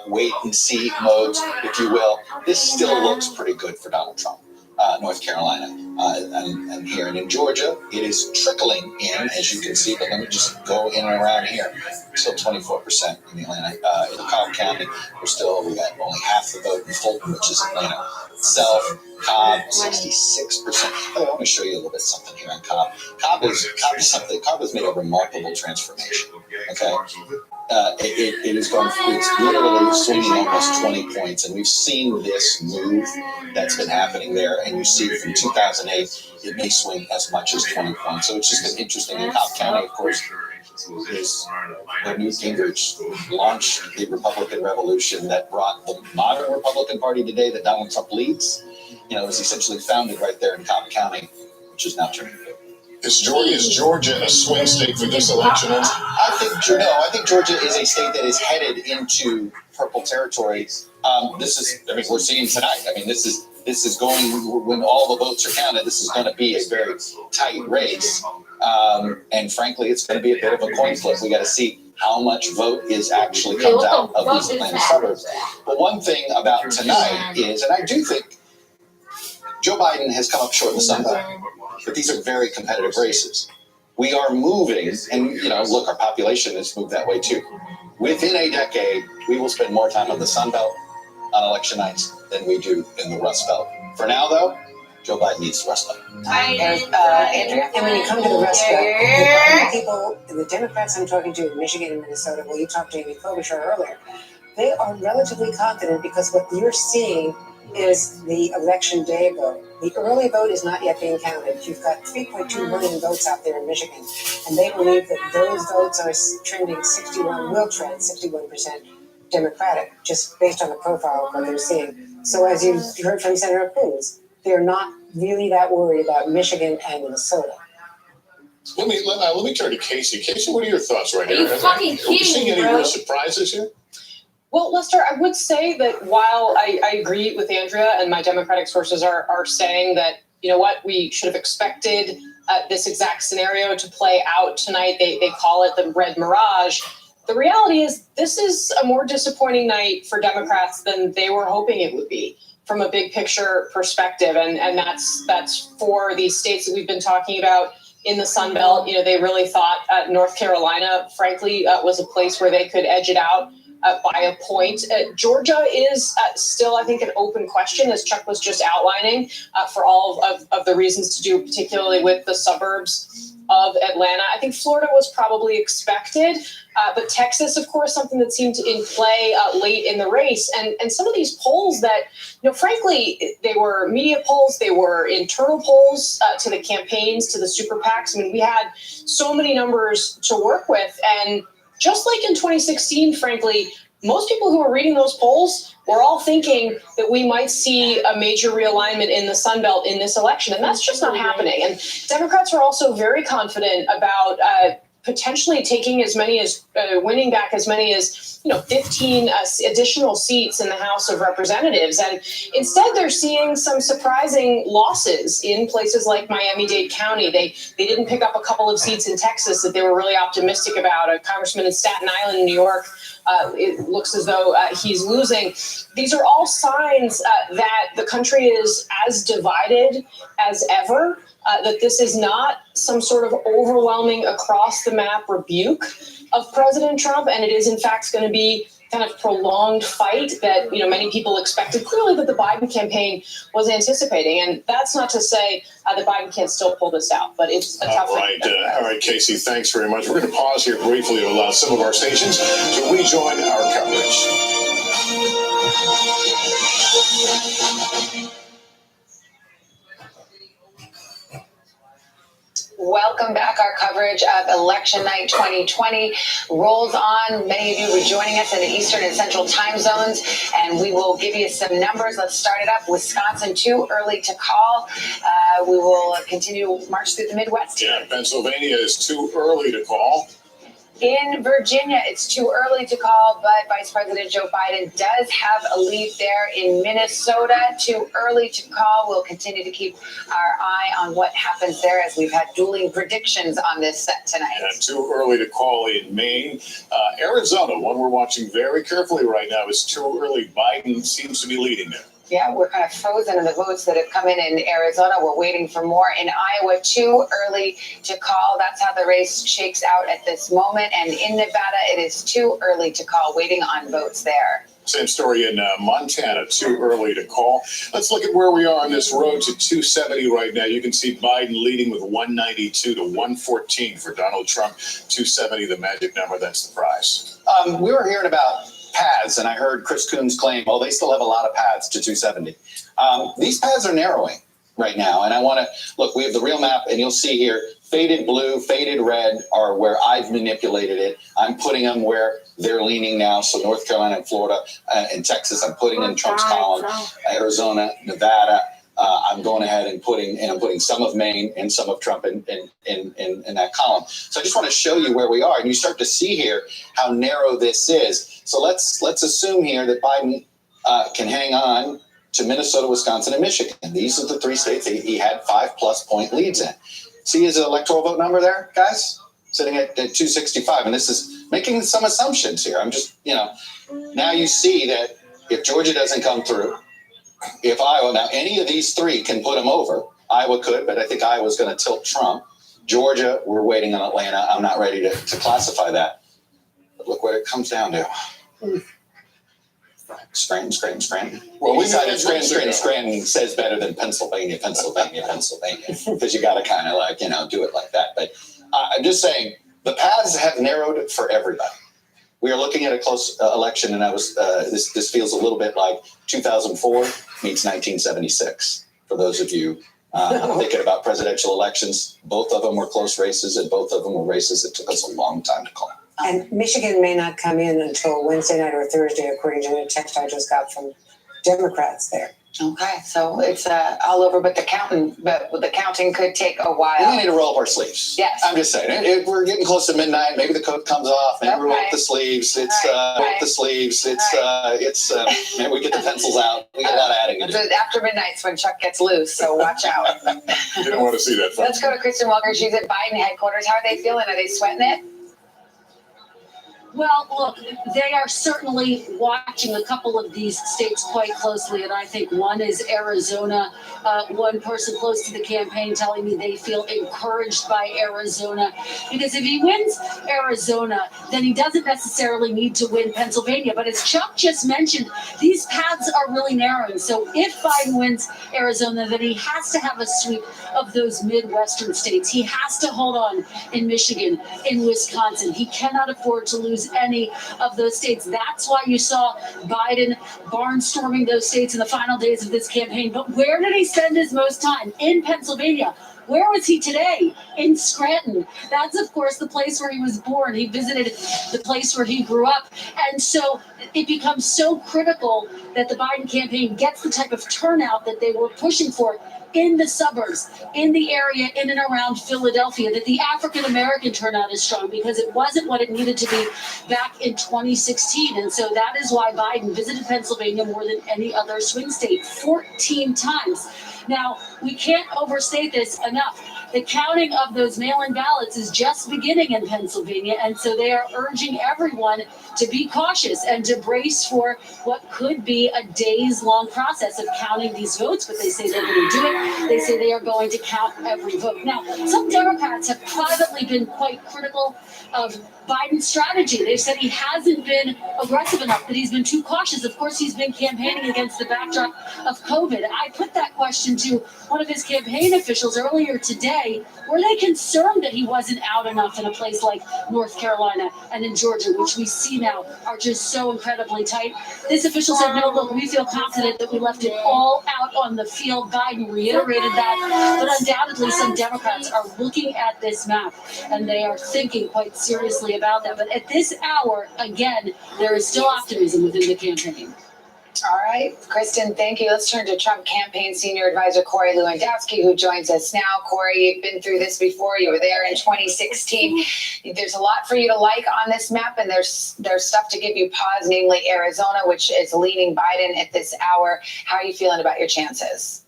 Speaker 3: wait and see modes, if you will. This still looks pretty good for Donald Trump. North Carolina, and here. And in Georgia, it is trickling in, as you can see, but let me just go in and around here. Still 24% in Atlanta. In Cobb County, we got only half the vote in Fulton, which is Atlanta itself. Cobb, 66%. I want to show you a little bit something here on Cobb. Cobb has made a remarkable transformation. Okay. It is going. It's literally swinging almost 20 points, and we've seen this move that's been happening there. And you see from 2008, it may swing as much as 20 points. So it's just been interesting. In Cobb County, of course, is where Newt Gingrich launched the Republican Revolution that brought the modern Republican Party today that Donald Trump leads. It was essentially founded right there in Cobb County, which is now turning blue.
Speaker 8: Is Georgia a swing state for this election?
Speaker 3: I think Georgia is a state that is headed into purple territory. We're seeing tonight. This is going, when all the votes are counted, this is going to be a very tight race. And frankly, it's going to be a bit of a coin flip. We got to see how much vote actually comes out of these Atlanta suburbs. But one thing about tonight is, and I do think Joe Biden has come up short in the Sun Belt, but these are very competitive races. We are moving, and look, our population has moved that way too. Within a decade, we will spend more time on the Sun Belt on election nights than we do in the Rust Belt. For now, though, Joe Biden needs the Rust Belt.
Speaker 10: Andrea?
Speaker 4: And when you come to the Rust Belt, the Democrats I'm talking to in Michigan and Minnesota, well, you talked to Amy Klobuchar earlier, they are relatively confident because what you're seeing is the election day vote. The early vote is not yet being counted. You've got 3.2 million votes out there in Michigan, and they believe that those votes are trending 61% Democratic, just based on the profile of what they're seeing. So as you heard from Senator Cruz, they're not really that worried about Michigan and Minnesota.
Speaker 8: Let me turn to Casey. Casey, what are your thoughts right here?
Speaker 2: Are you
Speaker 8: seeing any real surprises here?
Speaker 13: Well, Lester, I would say that while I agree with Andrea and my Democratic sources are saying that, we should have expected this exact scenario to play out tonight. They call it the red mirage. The reality is this is a more disappointing night for Democrats than they were hoping it would be from a big picture perspective. And that's for these states that we've been talking about in the Sun Belt. They really thought North Carolina, frankly, was a place where they could edge it out by a point. Georgia is still, I think, an open question, as Chuck was just outlining, for all of the reasons to do, particularly with the suburbs of Atlanta. I think Florida was probably expected, but Texas, of course, something that seemed in play late in the race. And some of these polls that, frankly, they were media polls, they were internal polls to the campaigns, to the super PACs. We had so many numbers to work with. And just like in 2016, frankly, most people who were reading those polls were all thinking that we might see a major realignment in the Sun Belt in this election, and that's just not happening. And Democrats are also very confident about potentially taking as many as winning back as many as 15 additional seats in the House of Representatives. And instead, they're seeing some surprising losses in places like Miami-Dade County. They didn't pick up a couple of seats in Texas that they were really optimistic about. A congressman in Staten Island, New York, It looks as though he's losing. These are all signs that the country is as divided as ever, that this is not some sort of overwhelming across the map rebuke of President Trump, and it is in fact going to be kind of prolonged fight that many people expected, clearly, that the Biden campaign was anticipating. And that's not to say that Biden can't still pull this out, but it's a tough fight.
Speaker 8: All right, Casey, thanks very much. We're going to pause here briefly to allow some of our stations to rejoin our coverage.
Speaker 10: Welcome back. Our coverage of Election Night 2020 rolls on. Many of you are joining us in the Eastern and Central time zones, and we will give you some numbers. Let's start it up. Wisconsin, too early to call. We will continue to march through the Midwest.
Speaker 8: Yeah, Pennsylvania is too early to call.
Speaker 10: In Virginia, it's too early to call, but Vice President Joe Biden does have a lead there. In Minnesota, too early to call. We'll continue to keep our eye on what happens there as we've had dueling predictions on this set tonight.
Speaker 8: Yeah, too early to call in Maine. Arizona, one we're watching very carefully right now, is too early. Biden seems to be leading there.
Speaker 10: Yeah, we're kind of frozen in the votes that have come in Arizona. We're waiting for more. In Iowa, too early to call. That's how the race shakes out at this moment. And in Nevada, it is too early to call, waiting on votes there.
Speaker 8: Same story in Montana, too early to call. Let's look at where we are on this road to 270 right now. You can see Biden leading with 192 to 114 for Donald Trump. 270, the magic number. That's the prize.
Speaker 3: We were hearing about paths, and I heard Chris Coons claim, oh, they still have a lot of paths to 270. These paths are narrowing right now, and I want to look. We have the real map, and you'll see here faded blue, faded red are where I've manipulated it. I'm putting them where they're leaning now. So North Carolina and Florida and Texas, I'm putting in Trump's column. Arizona, Nevada, I'm going ahead and I'm putting some of Maine and some of Trump in that column. So I just want to show you where we are, and you start to see here how narrow this is. So let's assume here that Biden can hang on to Minnesota, Wisconsin, and Michigan. These are the three states he had 5+ point leads in. See his electoral vote number there, guys? Sitting at 265. And this is making some assumptions here. I'm just, now you see that if Georgia doesn't come through, if Iowa, now any of these three can put him over. Iowa could, but I think Iowa's going to tilt Trump. Georgia, we're waiting on Atlanta. I'm not ready to classify that. But look what it comes down to. Scranton. Well, we decided Scranton says better than Pennsylvania, because you got to kind of do it like that. But I'm just saying the paths have narrowed for everybody. We are looking at a close election, and this feels a little bit like 2004 meets 1976. For those of you thinking about presidential elections, both of them were close races, and both of them were races that took us a long time to call.
Speaker 4: And Michigan may not come in until Wednesday night or Thursday, according to the text I just got from Democrats there.
Speaker 10: Okay, so it's all over, but the counting could take a while.
Speaker 3: We need to roll up our sleeves.
Speaker 10: Yes.
Speaker 3: I'm just saying, we're getting close to midnight. Maybe the coat comes off. Maybe we roll up the sleeves. Maybe we get the pencils out. We got a lot of adding to do.
Speaker 10: After midnight's when Chuck gets loose, so watch out.
Speaker 8: You don't want to see that.
Speaker 10: Let's go to Kristen Welker. She's at Biden headquarters. How are they feeling? Are they sweating it?
Speaker 21: Well, look, they are certainly watching a couple of these states quite closely, and I think one is Arizona. One person close to the campaign telling me they feel encouraged by Arizona, because if he wins Arizona, then he doesn't necessarily need to win Pennsylvania. But as Chuck just mentioned, these paths are really narrowing. So if Biden wins Arizona, then he has to have a sweep of those Midwestern states. He has to hold on in Michigan, in Wisconsin. He cannot afford to lose any of those states. That's why you saw Biden barnstorming those states in the final days of this campaign. But where did he spend his most time? In Pennsylvania. Where was he today? In Scranton. That's, of course, the place where he was born. He visited the place where he grew up. And so it becomes so critical that the Biden campaign gets the type of turnout that they were pushing for in the suburbs, in the area, in and around Philadelphia, that the African-American turnout is strong, because it wasn't what it needed to be back in 2016. And so that is why Biden visited Pennsylvania more than any other swing state, 14 times. Now, we can't overstate this enough. the counting of those mail-in ballots is just beginning in Pennsylvania, and so they are urging everyone to be cautious and to brace for what could be a days-long process of counting these votes, but they say they're going to do it. They say they are going to count every vote. Now, some Democrats have privately been quite critical of Biden's strategy. They've said he hasn't been aggressive enough, that he's been too cautious. Of course, he's been campaigning against the backdrop of COVID. I put that question to one of his campaign officials earlier today. Were they concerned that he wasn't out enough in a place like North Carolina and in Georgia, which we see now are just so incredibly tight? This official said, no, look, we feel confident that we left it all out on the field. Biden reiterated that, but undoubtedly some Democrats are looking at this map and they are thinking quite seriously about that. But at this hour, again, there is still optimism within the campaign.
Speaker 10: All right, Kristen, thank you. Let's turn to Trump campaign senior advisor Corey Lewandowski, who joins us now. Corey, you've been through this before. You were there in 2016. There's a lot for you to like on this map, and there's stuff to give you pause, namely Arizona, which is leaning Biden at this hour. How are you feeling about your chances?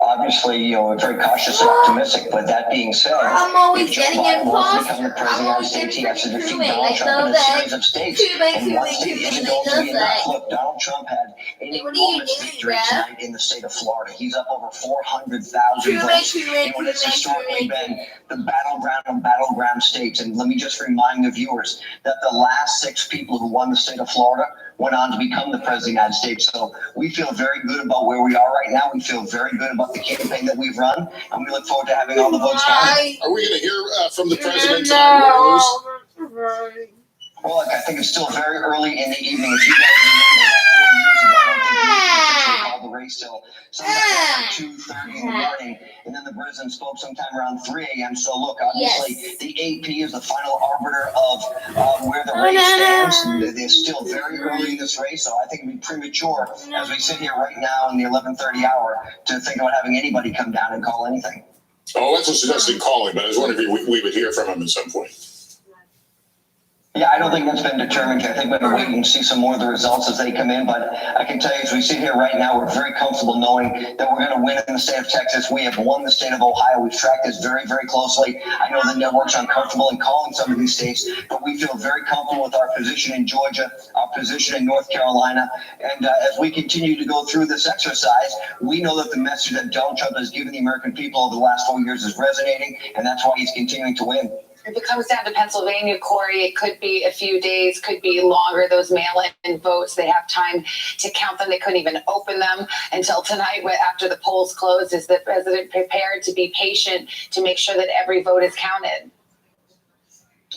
Speaker 1: Obviously, we're very cautious and optimistic, but that being said,
Speaker 2: I'm always
Speaker 1: if Joe
Speaker 2: getting
Speaker 1: Biden wants
Speaker 2: imposter.
Speaker 1: to become the president of the United States, he has to defeat Donald Trump in a series of states. And one state isn't going to be enough. Look, Donald Trump had an enormous victory tonight in the state of Florida. He's up over 400,000 votes in what has historically been the battleground states. And let me just remind the viewers that the last 6 people who won the state of Florida went on to become the president of the United States. So we feel very good about where we are right now. We feel very good about the campaign that we've run, and we look forward to having all the votes counted.
Speaker 8: Are we going to hear from the president tonight?
Speaker 1: Well, look, I think it's still very early in the evening. If you guys remember that 4 years ago, I don't think we called the race till sometime around 2:30 in the morning, and then the president spoke sometime around 3 a.m. So look, obviously, the AP is the final arbiter of where the race stands. It's still very early in this race, so I think it'd be premature as we sit here right now in the 11:30 hour to think about having anybody come down and call anything.
Speaker 8: Oh, that's a suggesting calling, but I was wondering if we would hear from him at some point.
Speaker 1: Yeah, I don't think that's been determined yet. I think we're going to wait and see some more of the results as they come in. But I can tell you, as we sit here right now, we're very comfortable knowing that we're going to win in the state of Texas. We have won the state of Ohio. We've tracked this very, very closely. I know the network's uncomfortable in calling some of these states, but we feel very comfortable with our position in Georgia, our position in North Carolina. And as we continue to go through this exercise, we know that the message that Donald Trump has given the American people over the last 4 years is resonating, and that's why he's continuing to win.
Speaker 10: If it comes down to Pennsylvania, Corey, it could be a few days, could be longer. Those mail-in votes, they have time to count them. They couldn't even open them until tonight after the polls closed. Is the president prepared to be patient to make sure that every vote is counted?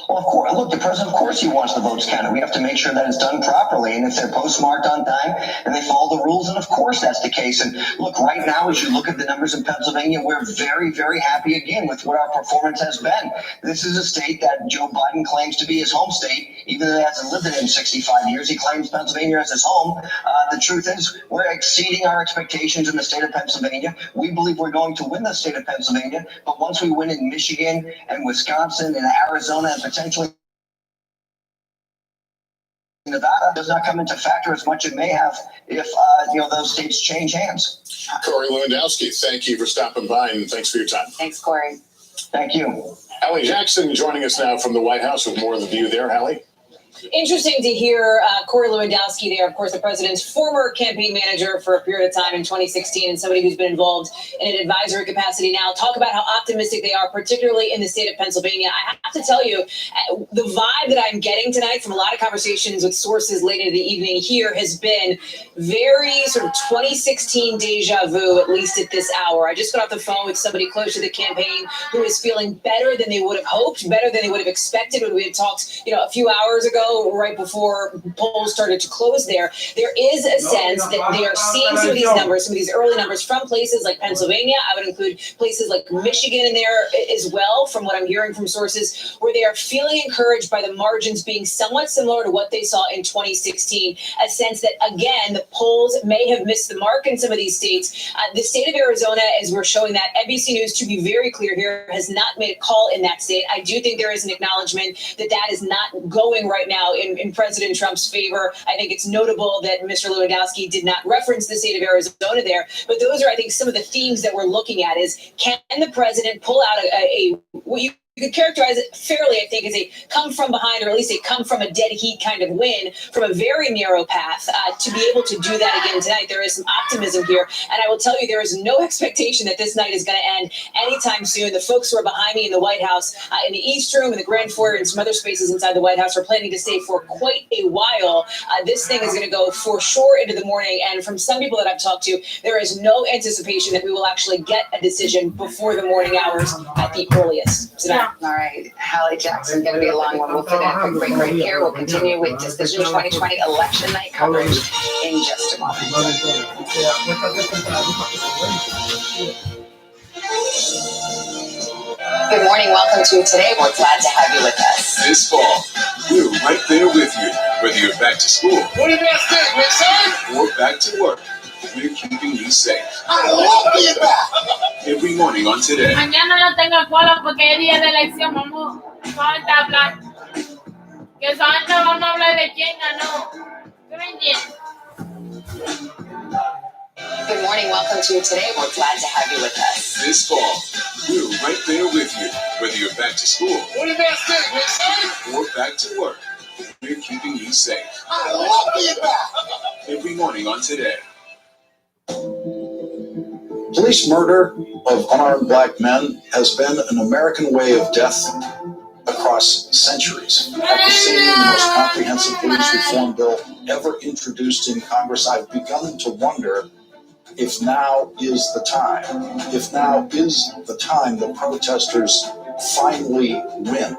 Speaker 1: Well, of course, look, the president, of course, he wants the votes counted. We have to make sure that it's done properly. And if they're postmarked on time and they follow the rules, then of course that's the case. And look, right now, as you look at the numbers in Pennsylvania, we're very, very happy again with what our performance has been. This is a state that Joe Biden claims to be his home state, even though he hasn't lived in it in 65 years. He claims Pennsylvania as his home. The truth is, we're exceeding our expectations in the state of Pennsylvania. We believe we're going to win the state of Pennsylvania. But once we win in Michigan and Wisconsin and Arizona and potentially Nevada, does not come into factor as much as it may have if those states change hands.
Speaker 8: Corey Lewandowski, thank you for stopping by and thanks for your time.
Speaker 10: Thanks, Corey.
Speaker 1: Thank you.
Speaker 8: Hallie Jackson joining us now from the White House with more of the view there. Hallie?
Speaker 22: Interesting to hear Corey Lewandowski there, of course, the president's former campaign manager for a period of time in 2016 and somebody who's been involved in an advisory capacity now, talk about how optimistic they are, particularly in the state of Pennsylvania. I have to tell you, the vibe that I'm getting tonight from a lot of conversations with sources late into the evening here has been very sort of 2016 deja vu, at least at this hour. I just got off the phone with somebody close to the campaign who is feeling better than they would have hoped, better than they would have expected when we had talked, a few hours ago, right before polls started to close there is a sense that they are seeing some of these numbers, some of these early numbers from places like Pennsylvania. I would include places like Michigan in there as well, from what I'm hearing from sources, where they are feeling encouraged by the margins being somewhat similar to what they saw in 2016, a sense that, again, the polls may have missed the mark in some of these states. The state of Arizona, as we're showing that, NBC News, to be very clear here, has not made a call in that state. I do think there is an acknowledgement that that is not going right now now in President Trump's favor. I think it's notable that Mr. Lewandowski did not reference the state of Arizona there, but those are, I think, some of the themes that we're looking at is, can the president pull out what you could characterize it fairly, I think, as a come from behind, or at least a come from a dead heat kind of win from a very narrow path to be able to do that again tonight. There is some optimism here. And I will tell you, there is no expectation that this night is going to end anytime soon. The folks who are behind me in the White House, in the East Room, in the Grand Foyer, and some other spaces inside the White House are planning to stay for quite a while. This thing is going to go for sure into the morning. And from some people that I've talked to, there is no anticipation that we will actually get a decision before the morning hours at the earliest. So
Speaker 10: all right, Hallie Jackson, going to be a long one. We'll fit in a quick break right here. We'll continue with Decision 2020 election night coverage in just a moment. Good morning. Welcome to Today. We're glad to have you with us.
Speaker 15: This fall, we're right there with you, whether you're back to school.
Speaker 9: What did that say, son?
Speaker 15: Or back to work. We're keeping you safe.
Speaker 9: I love being back.
Speaker 15: Every morning on Today.
Speaker 2: Mañana no tengo escuela porque es día de elección. Vamos a hablar. Que ahorita vamos a hablar de quién ganó. ¿Qué me entiendes?
Speaker 10: Good morning. Welcome to Today. We're glad to have you with us.
Speaker 15: This fall, we're right there with you, whether you're back to school.
Speaker 9: What did that say, son?
Speaker 15: Or back to work. We're keeping you safe.
Speaker 9: I love being back.
Speaker 15: Every morning on Today.
Speaker 11: Police murder of unarmed black men has been an American way of death across centuries. After seeing the most comprehensive police reform bill ever introduced in Congress, I've begun to wonder if now is the time. If now is the time the protesters finally win.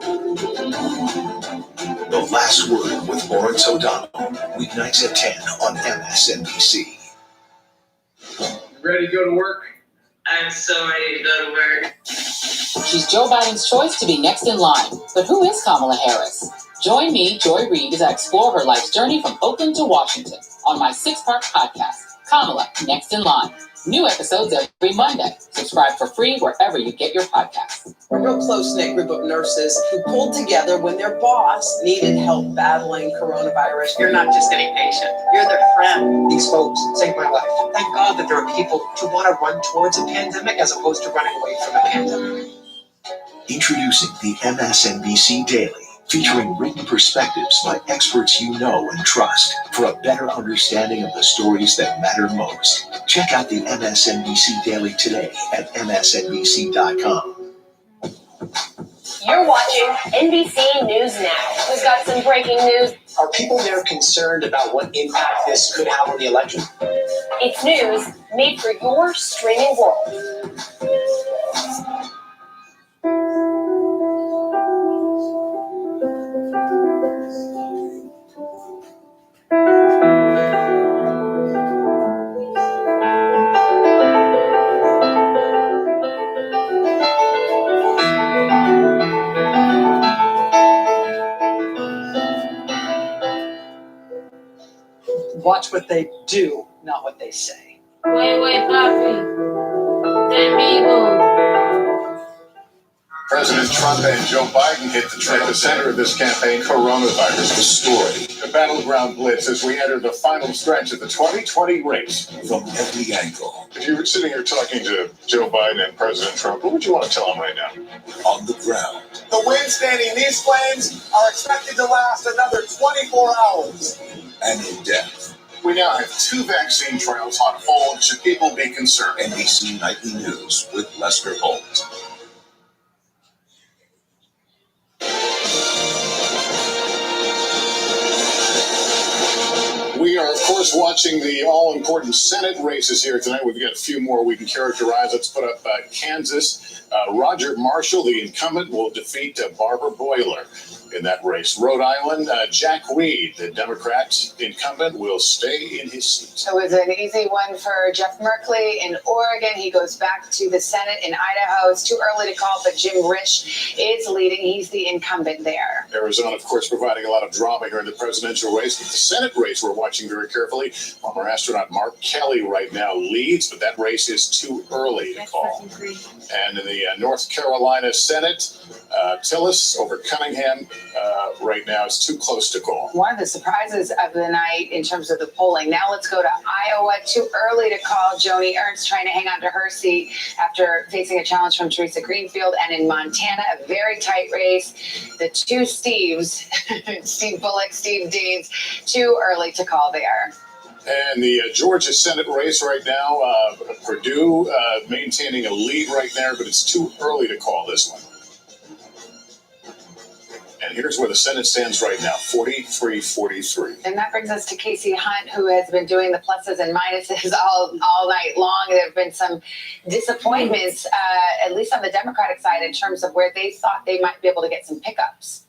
Speaker 12: The Last Word with Lawrence O'Donnell, weeknights at 10 on MSNBC.
Speaker 14: Ready to go to work?
Speaker 5: I'm so ready to go to work.
Speaker 6: She's Joe Biden's choice to be next in line. But who is Kamala Harris? Join me, Joy Reid, as I explore her life's journey from Oakland to Washington on my 6-part podcast, Kamala, Next in Line. New episodes every Monday. Subscribe for free wherever you get your podcasts.
Speaker 19: A real close-knit group of nurses who pulled together when their boss needed help battling coronavirus.
Speaker 17: You're not just any patient, you're their friend. These folks saved my life. Thank God that there are people who want to run towards a pandemic as opposed to running away from a pandemic.
Speaker 12: Introducing the MSNBC Daily, featuring written perspectives by experts you know and trust for a better understanding of the stories that matter most. Check out the MSNBC Daily today at msnbc.com.
Speaker 20: You're watching NBC News Now. We've got some breaking news.
Speaker 16: Are people there concerned about what impact this could have on the election?
Speaker 20: It's news made for your streaming world.
Speaker 16: Watch what they do, not what they say.
Speaker 2: Wait, papi. Te amigo.
Speaker 8: President Trump and Joe Biden hit the center of this campaign, coronavirus, the story. The battleground blitz as we enter the final stretch of the 2020 race.
Speaker 12: From every angle.
Speaker 8: If you were sitting here talking to Joe Biden and President Trump, what would you want to tell them right now?
Speaker 12: On the ground.
Speaker 9: The wind standing these flames are expected to last another 24 hours.
Speaker 12: And in depth.
Speaker 8: We now have 2 vaccine trials on hold. Should people be concerned?
Speaker 12: NBC Nightly News with Lester Holt.
Speaker 8: We are, of course, watching the all-important Senate races here tonight. We've got a few more we can characterize. Let's put up Kansas. Roger Marshall, the incumbent, will defeat Barbara Boiler in that race. Rhode Island, Jack Reed, the Democrat incumbent, will stay in his seat.
Speaker 10: It was an easy one for Jeff Merkley in Oregon. He goes back to the Senate in Idaho. It's too early to call, but Jim Risch is leading. He's the incumbent there.
Speaker 8: Arizona, of course, providing a lot of drama here in the presidential race. But the Senate race we're watching very carefully. Former astronaut Mark Kelly right now leads, but that race is too early to call. And in the North Carolina Senate, Tillis over Cunningham. right now. It's too close to call.
Speaker 10: One of the surprises of the night in terms of the polling. Now let's go to Iowa. Too early to call. Joni Ernst trying to hang on to her seat after facing a challenge from Teresa Greenfield. And in Montana, a very tight race. The two Steves, Steve Bullock, Steve Deans, too early to call there.
Speaker 8: And the Georgia Senate race right now, Purdue maintaining a lead right there, but it's too early to call this one. And here's where the Senate stands right now, 43-43.
Speaker 10: And that brings us to Casey Hunt, who has been doing the pluses and minuses all night long. There have been some disappointments, at least on the Democratic side, in terms of where they thought they might be able to get some pickups.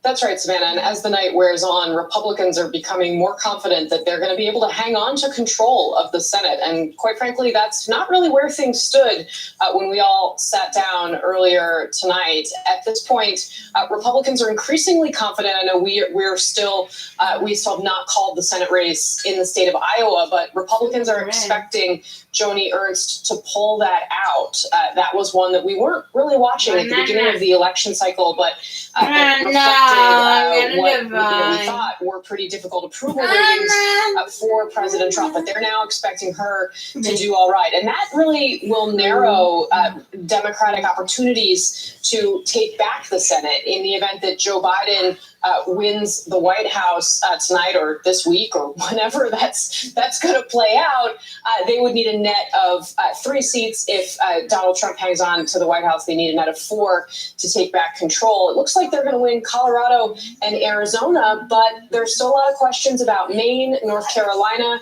Speaker 13: That's right, Savannah. And as the night wears on, Republicans are becoming more confident that they're going to be able to hang on to control of the Senate. And quite frankly, that's not really where things stood when we all sat down earlier tonight. At this point, Republicans are increasingly confident. I know we still have not called the Senate race in the state of Iowa, but Republicans are expecting Joni Ernst to pull that out. That was one that we weren't really watching at the beginning of the election cycle, but what we thought were pretty difficult approval ratings for President Trump. But they're now expecting her to do all right. And that really will narrow Democratic opportunities to take back the Senate in the event that Joe Biden wins the White House tonight or this week or whenever that's going to play out. They would need a net of 3 seats. If Donald Trump hangs on to the White House, they need a net of 4 to take back control. It looks like they're going to win Colorado and Arizona, but there's still a lot of questions about Maine. North Carolina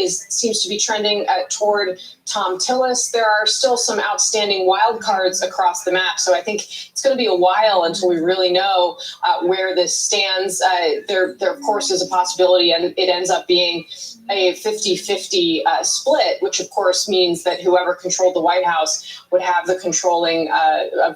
Speaker 13: seems to be trending toward Tom Tillis. There are still some outstanding wild cards across the map. So I think it's going to be a while until we really know where this stands. There, of course, is a possibility, and it ends up being a 50-50 split, which, of course, means that whoever controlled the White House would have the controlling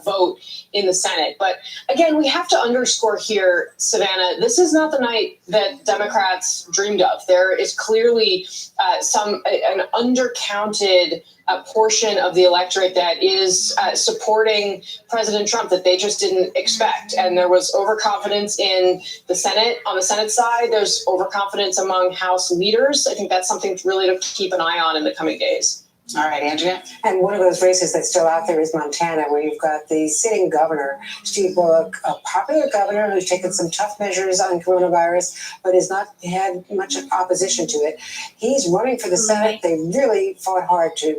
Speaker 13: vote in the Senate. But again, we have to underscore here, Savannah, this is not the night that Democrats dreamed of. There is clearly an undercounted portion of the electorate that is supporting President Trump that they just didn't expect. And there was overconfidence in the Senate. On the Senate side, there's overconfidence among House leaders. I think that's something really to keep an eye on in the coming days.
Speaker 10: All right, Andrea.
Speaker 4: And one of those races that's still out there is Montana, where you've got the sitting governor, Steve Bullock, a popular governor who's taken some tough measures on coronavirus, but has not had much opposition to it. He's running for the Senate. They really fought hard to,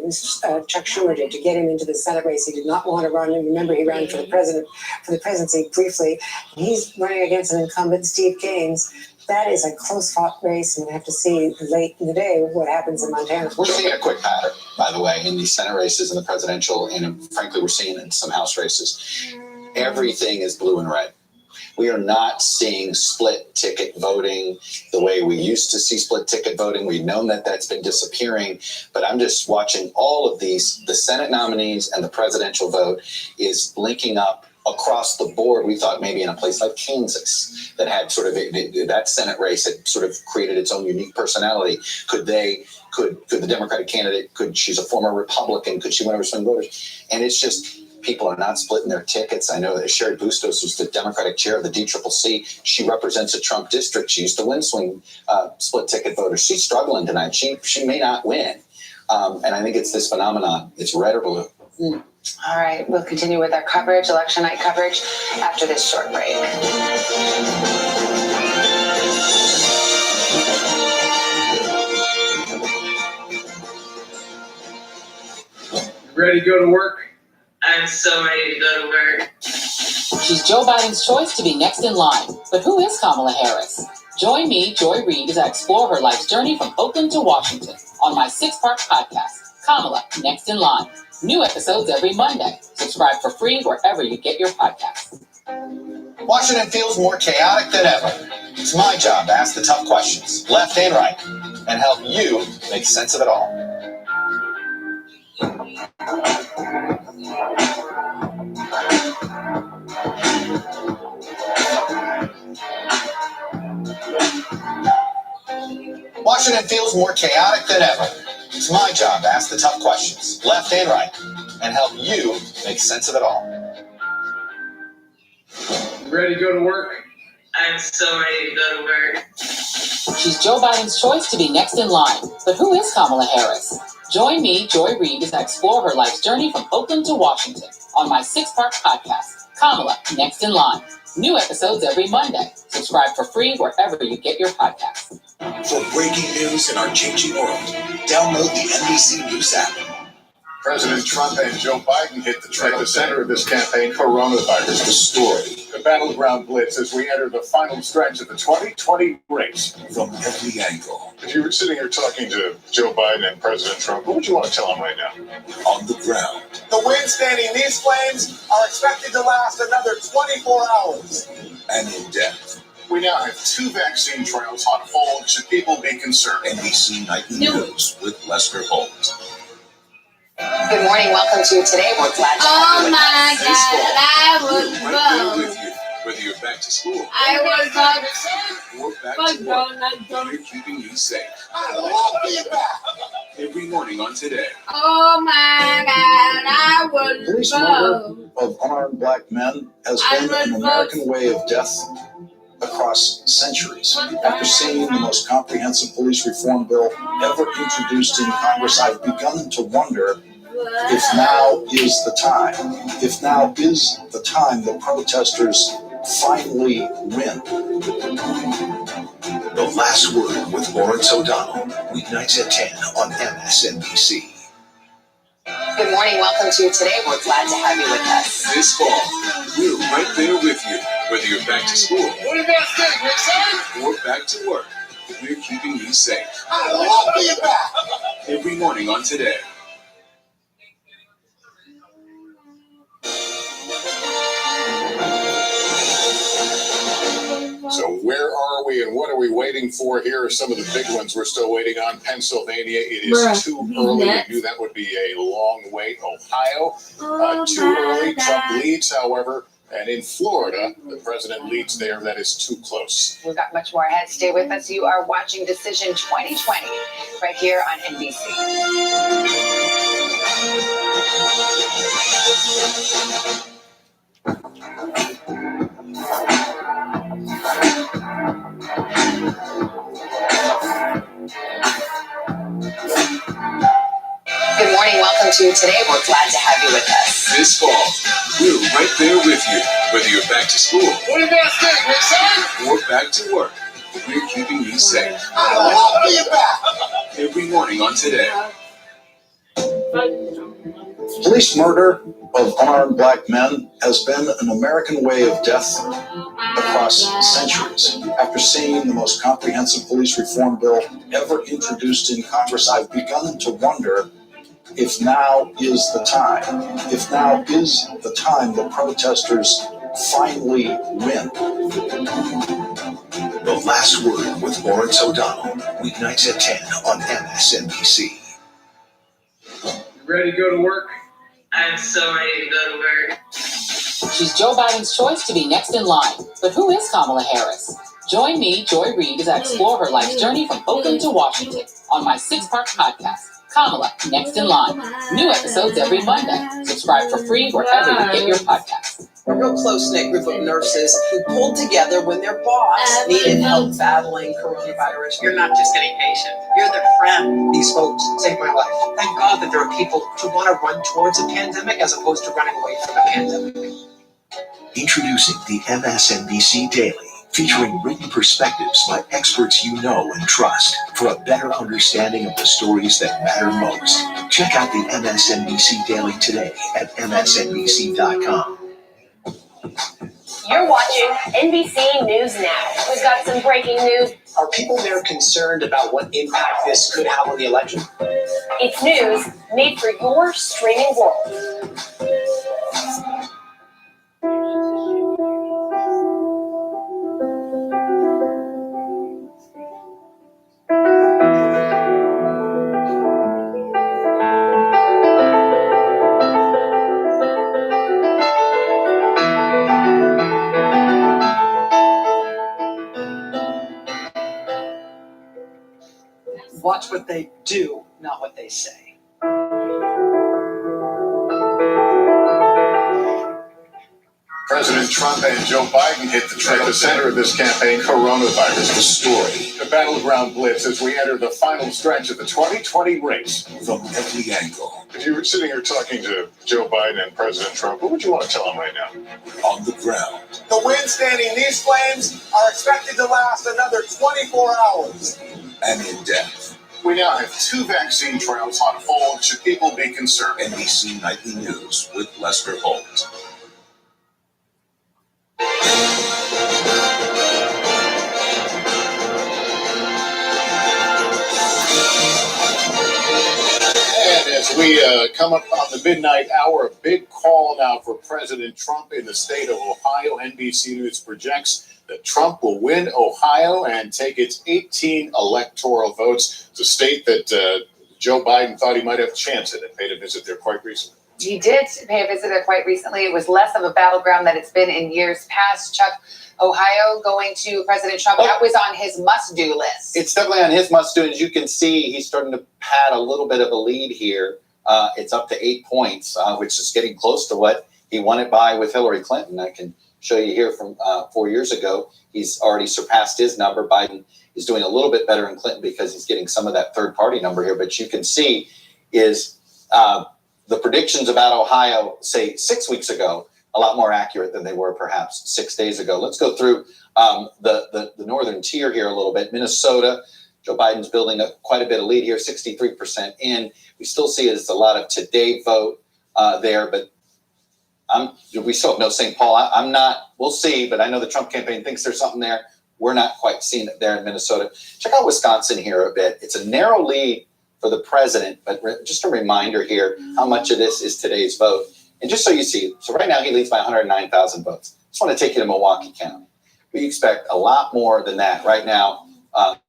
Speaker 4: Chuck Schumer did, to get him into the Senate race. He did not want to run. Remember, he ran for the presidency briefly. He's running against an incumbent, Steve Gaines. That is a close-fought race, and we have to see late in the day what happens in Montana.
Speaker 3: We're seeing a quick pattern, by the way, in the Senate races and the presidential, and frankly, we're seeing it in some House races. Everything is blue and red. We are not seeing split ticket voting the way we used to see split ticket voting. We've known that that's been disappearing, but I'm just watching all of these. The Senate nominees and the presidential vote is linking up across the board. We thought maybe in a place like Kansas that had sort of that Senate race had sort of created its own unique personality. Could the Democratic candidate, she's a former Republican, could she win over swing voters? And it's just, people are not splitting their tickets. I know that Sherry Bustos was the Democratic chair of the DCCC. She represents a Trump district. She used to win swing split ticket voters. She's struggling tonight. She may not win. And I think it's this phenomenon. It's red or blue.
Speaker 10: All right, we'll continue with our coverage, election night coverage, after this short break.
Speaker 14: Ready to go to work?
Speaker 5: I'm so ready to go to work.
Speaker 6: She's Joe Biden's choice to be next in line. But who is Kamala Harris? Join me, Joy Reid, as I explore her life's journey from Oakland to Washington on my 6-part podcast, Kamala, Next in Line. New episodes every Monday. Subscribe for free wherever you get your podcasts.
Speaker 3: Washington feels more chaotic than ever. It's my job to ask the tough questions, left and right, and help you make sense of it all. Washington feels more chaotic than ever. It's my job to ask the tough questions, left and right, and help you make sense of it all.
Speaker 14: Ready to go to work?
Speaker 5: I'm so ready to go to work.
Speaker 6: She's Joe Biden's choice to be next in line. But who is Kamala Harris? Join me, Joy Reid, as I explore her life's journey from Oakland to Washington on my 6-part podcast, Kamala, Next in Line. New episodes every Monday. Subscribe for free wherever you get your podcasts.
Speaker 12: For breaking news in our changing world, download the NBC News app.
Speaker 8: President Trump and Joe Biden hit the trail. At the center of this campaign, coronavirus, the story. The battleground blitz as we enter the final stretch of the 2020 race.
Speaker 12: From every angle.
Speaker 8: If you were sitting here talking to Joe Biden and President Trump, what would you want to tell them right now?
Speaker 12: On the ground.
Speaker 9: The winds fanning these flames are expected to last another 24 hours.
Speaker 12: And in depth.
Speaker 8: We now have 2 vaccine trials on hold. Should people be concerned?
Speaker 12: NBC Nightly News with Lester Holt.
Speaker 10: Good morning. Welcome to Today. We're glad to have you with us.
Speaker 2: I would
Speaker 15: Right there
Speaker 2: go.
Speaker 15: with you, whether you're back to school
Speaker 2: I would go.
Speaker 15: or back
Speaker 2: But
Speaker 15: to
Speaker 2: no,
Speaker 15: work.
Speaker 2: not go.
Speaker 15: We're keeping you safe.
Speaker 9: I love being back.
Speaker 15: Every morning on Today.
Speaker 2: Oh my God, I would
Speaker 11: Police
Speaker 2: go.
Speaker 11: murder of unarmed black men has been an American way of death across centuries. After seeing the most comprehensive police reform bill ever introduced in Congress, I've begun to wonder if now is the time. If now is the time the protesters finally win.
Speaker 12: The Last Word with Lawrence O'Donnell. Weeknights at 10 on MSNBC.
Speaker 10: Good morning. Welcome to Today. We're glad to have you with us.
Speaker 15: This fall, we're right there with you, whether you're back to school
Speaker 9: What do you guys think? You excited?
Speaker 15: or back to work. We're keeping you safe.
Speaker 9: I love being back.
Speaker 15: Every morning on Today.
Speaker 8: So where are we and what are we waiting for? Here are some of the big ones we're still waiting on. Pennsylvania, it is too early. We knew that would be a long wait. Ohio, too early. Trump leads, however. And in Florida, the president leads there. That is too close.
Speaker 10: We've got much more ahead. Stay with us. You are watching Decision 2020 right here on NBC. Good morning. Welcome to Today. We're glad to have you with us.
Speaker 15: This fall, we're right there with you, whether you're back to school
Speaker 9: What do you guys think? You excited?
Speaker 15: or back to work. We're keeping you safe.
Speaker 9: I love being back.
Speaker 15: Every morning on Today.
Speaker 11: Police murder of unarmed black men has been an American way of death across centuries. After seeing the most comprehensive police reform bill ever introduced in Congress, I've begun to wonder if now is the time. If now is the time the protesters finally win.
Speaker 12: The Last Word with Lawrence O'Donnell. Weeknights at 10 on MSNBC.
Speaker 14: You ready to go to work?
Speaker 5: I'm so ready to go to work.
Speaker 6: She's Joe Biden's choice to be next in line. But who is Kamala Harris? Join me, Joy Reid, as I explore her life's journey from Oakland to Washington on my 6-part podcast, Kamala, Next in Line. New episodes every Monday. Subscribe for free wherever you get your podcasts.
Speaker 19: A real close-knit group of nurses who pulled together when their boss needed help battling coronavirus. You're not just any patient, you're their friend.
Speaker 17: These folks saved my life. Thank God that there are people who want to run towards a pandemic as opposed to running away from a pandemic.
Speaker 12: Introducing the MSNBC Daily, featuring written perspectives by experts you know and trust for a better understanding of the stories that matter most. Check out the MSNBC Daily today at msnbc.com.
Speaker 20: You're watching NBC News Now. We've got some breaking news.
Speaker 17: Are people there concerned about what impact this could have on the election?
Speaker 20: It's news made for your streaming world.
Speaker 17: Watch what they do, not what they say.
Speaker 8: President Trump and Joe Biden hit the trail. At the center of this campaign, coronavirus, the story. The battleground blitz as we enter the final stretch of the 2020 race.
Speaker 12: From every angle.
Speaker 8: If you were sitting here talking to Joe Biden and President Trump, what would you want to tell them right now?
Speaker 12: On the ground.
Speaker 9: The wind standing these flames are expected to last another 24 hours.
Speaker 12: And in depth.
Speaker 8: We now have 2 vaccine trials on hold. Should people be concerned?
Speaker 12: NBC Nightly News with Lester Holt.
Speaker 8: And as we come up on the midnight hour, a big call now for President Trump in the state of Ohio. NBC News projects that Trump will win Ohio and take its 18 electoral votes. It's a state that Joe Biden thought he might have a chance in and paid a visit there quite recently.
Speaker 10: He did pay a visit there quite recently. It was less of a battleground than it's been in years past. Chuck, Ohio going to President Trump, that was on his must-do list.
Speaker 7: It's definitely on his must-do. As you can see, he's starting to pad a little bit of a lead here. It's up to 8 points, which is getting close to what he won it by with Hillary Clinton. I can show you here from 4 years ago. He's already surpassed his number. Biden is doing a little bit better in Clinton because he's getting some of that third-party number here. But you can see is the predictions about Ohio, say 6 weeks ago, a lot more accurate than they were perhaps 6 days ago. Let's go through the northern tier here a little bit. Minnesota, Joe Biden's building up quite a bit of lead here, 63% in. We still see it's a lot of today vote there, but we still have no St. Paul. I'm not, we'll see, but I know the Trump campaign thinks there's something there. We're not quite seeing it there in Minnesota. Check out Wisconsin here a bit. It's a narrow lead for the president, but just a reminder here how much of this is today's vote. And just so you see, so right now he leads by 109,000 votes. Just want to take you to Milwaukee County. We expect a lot more than that. Right now,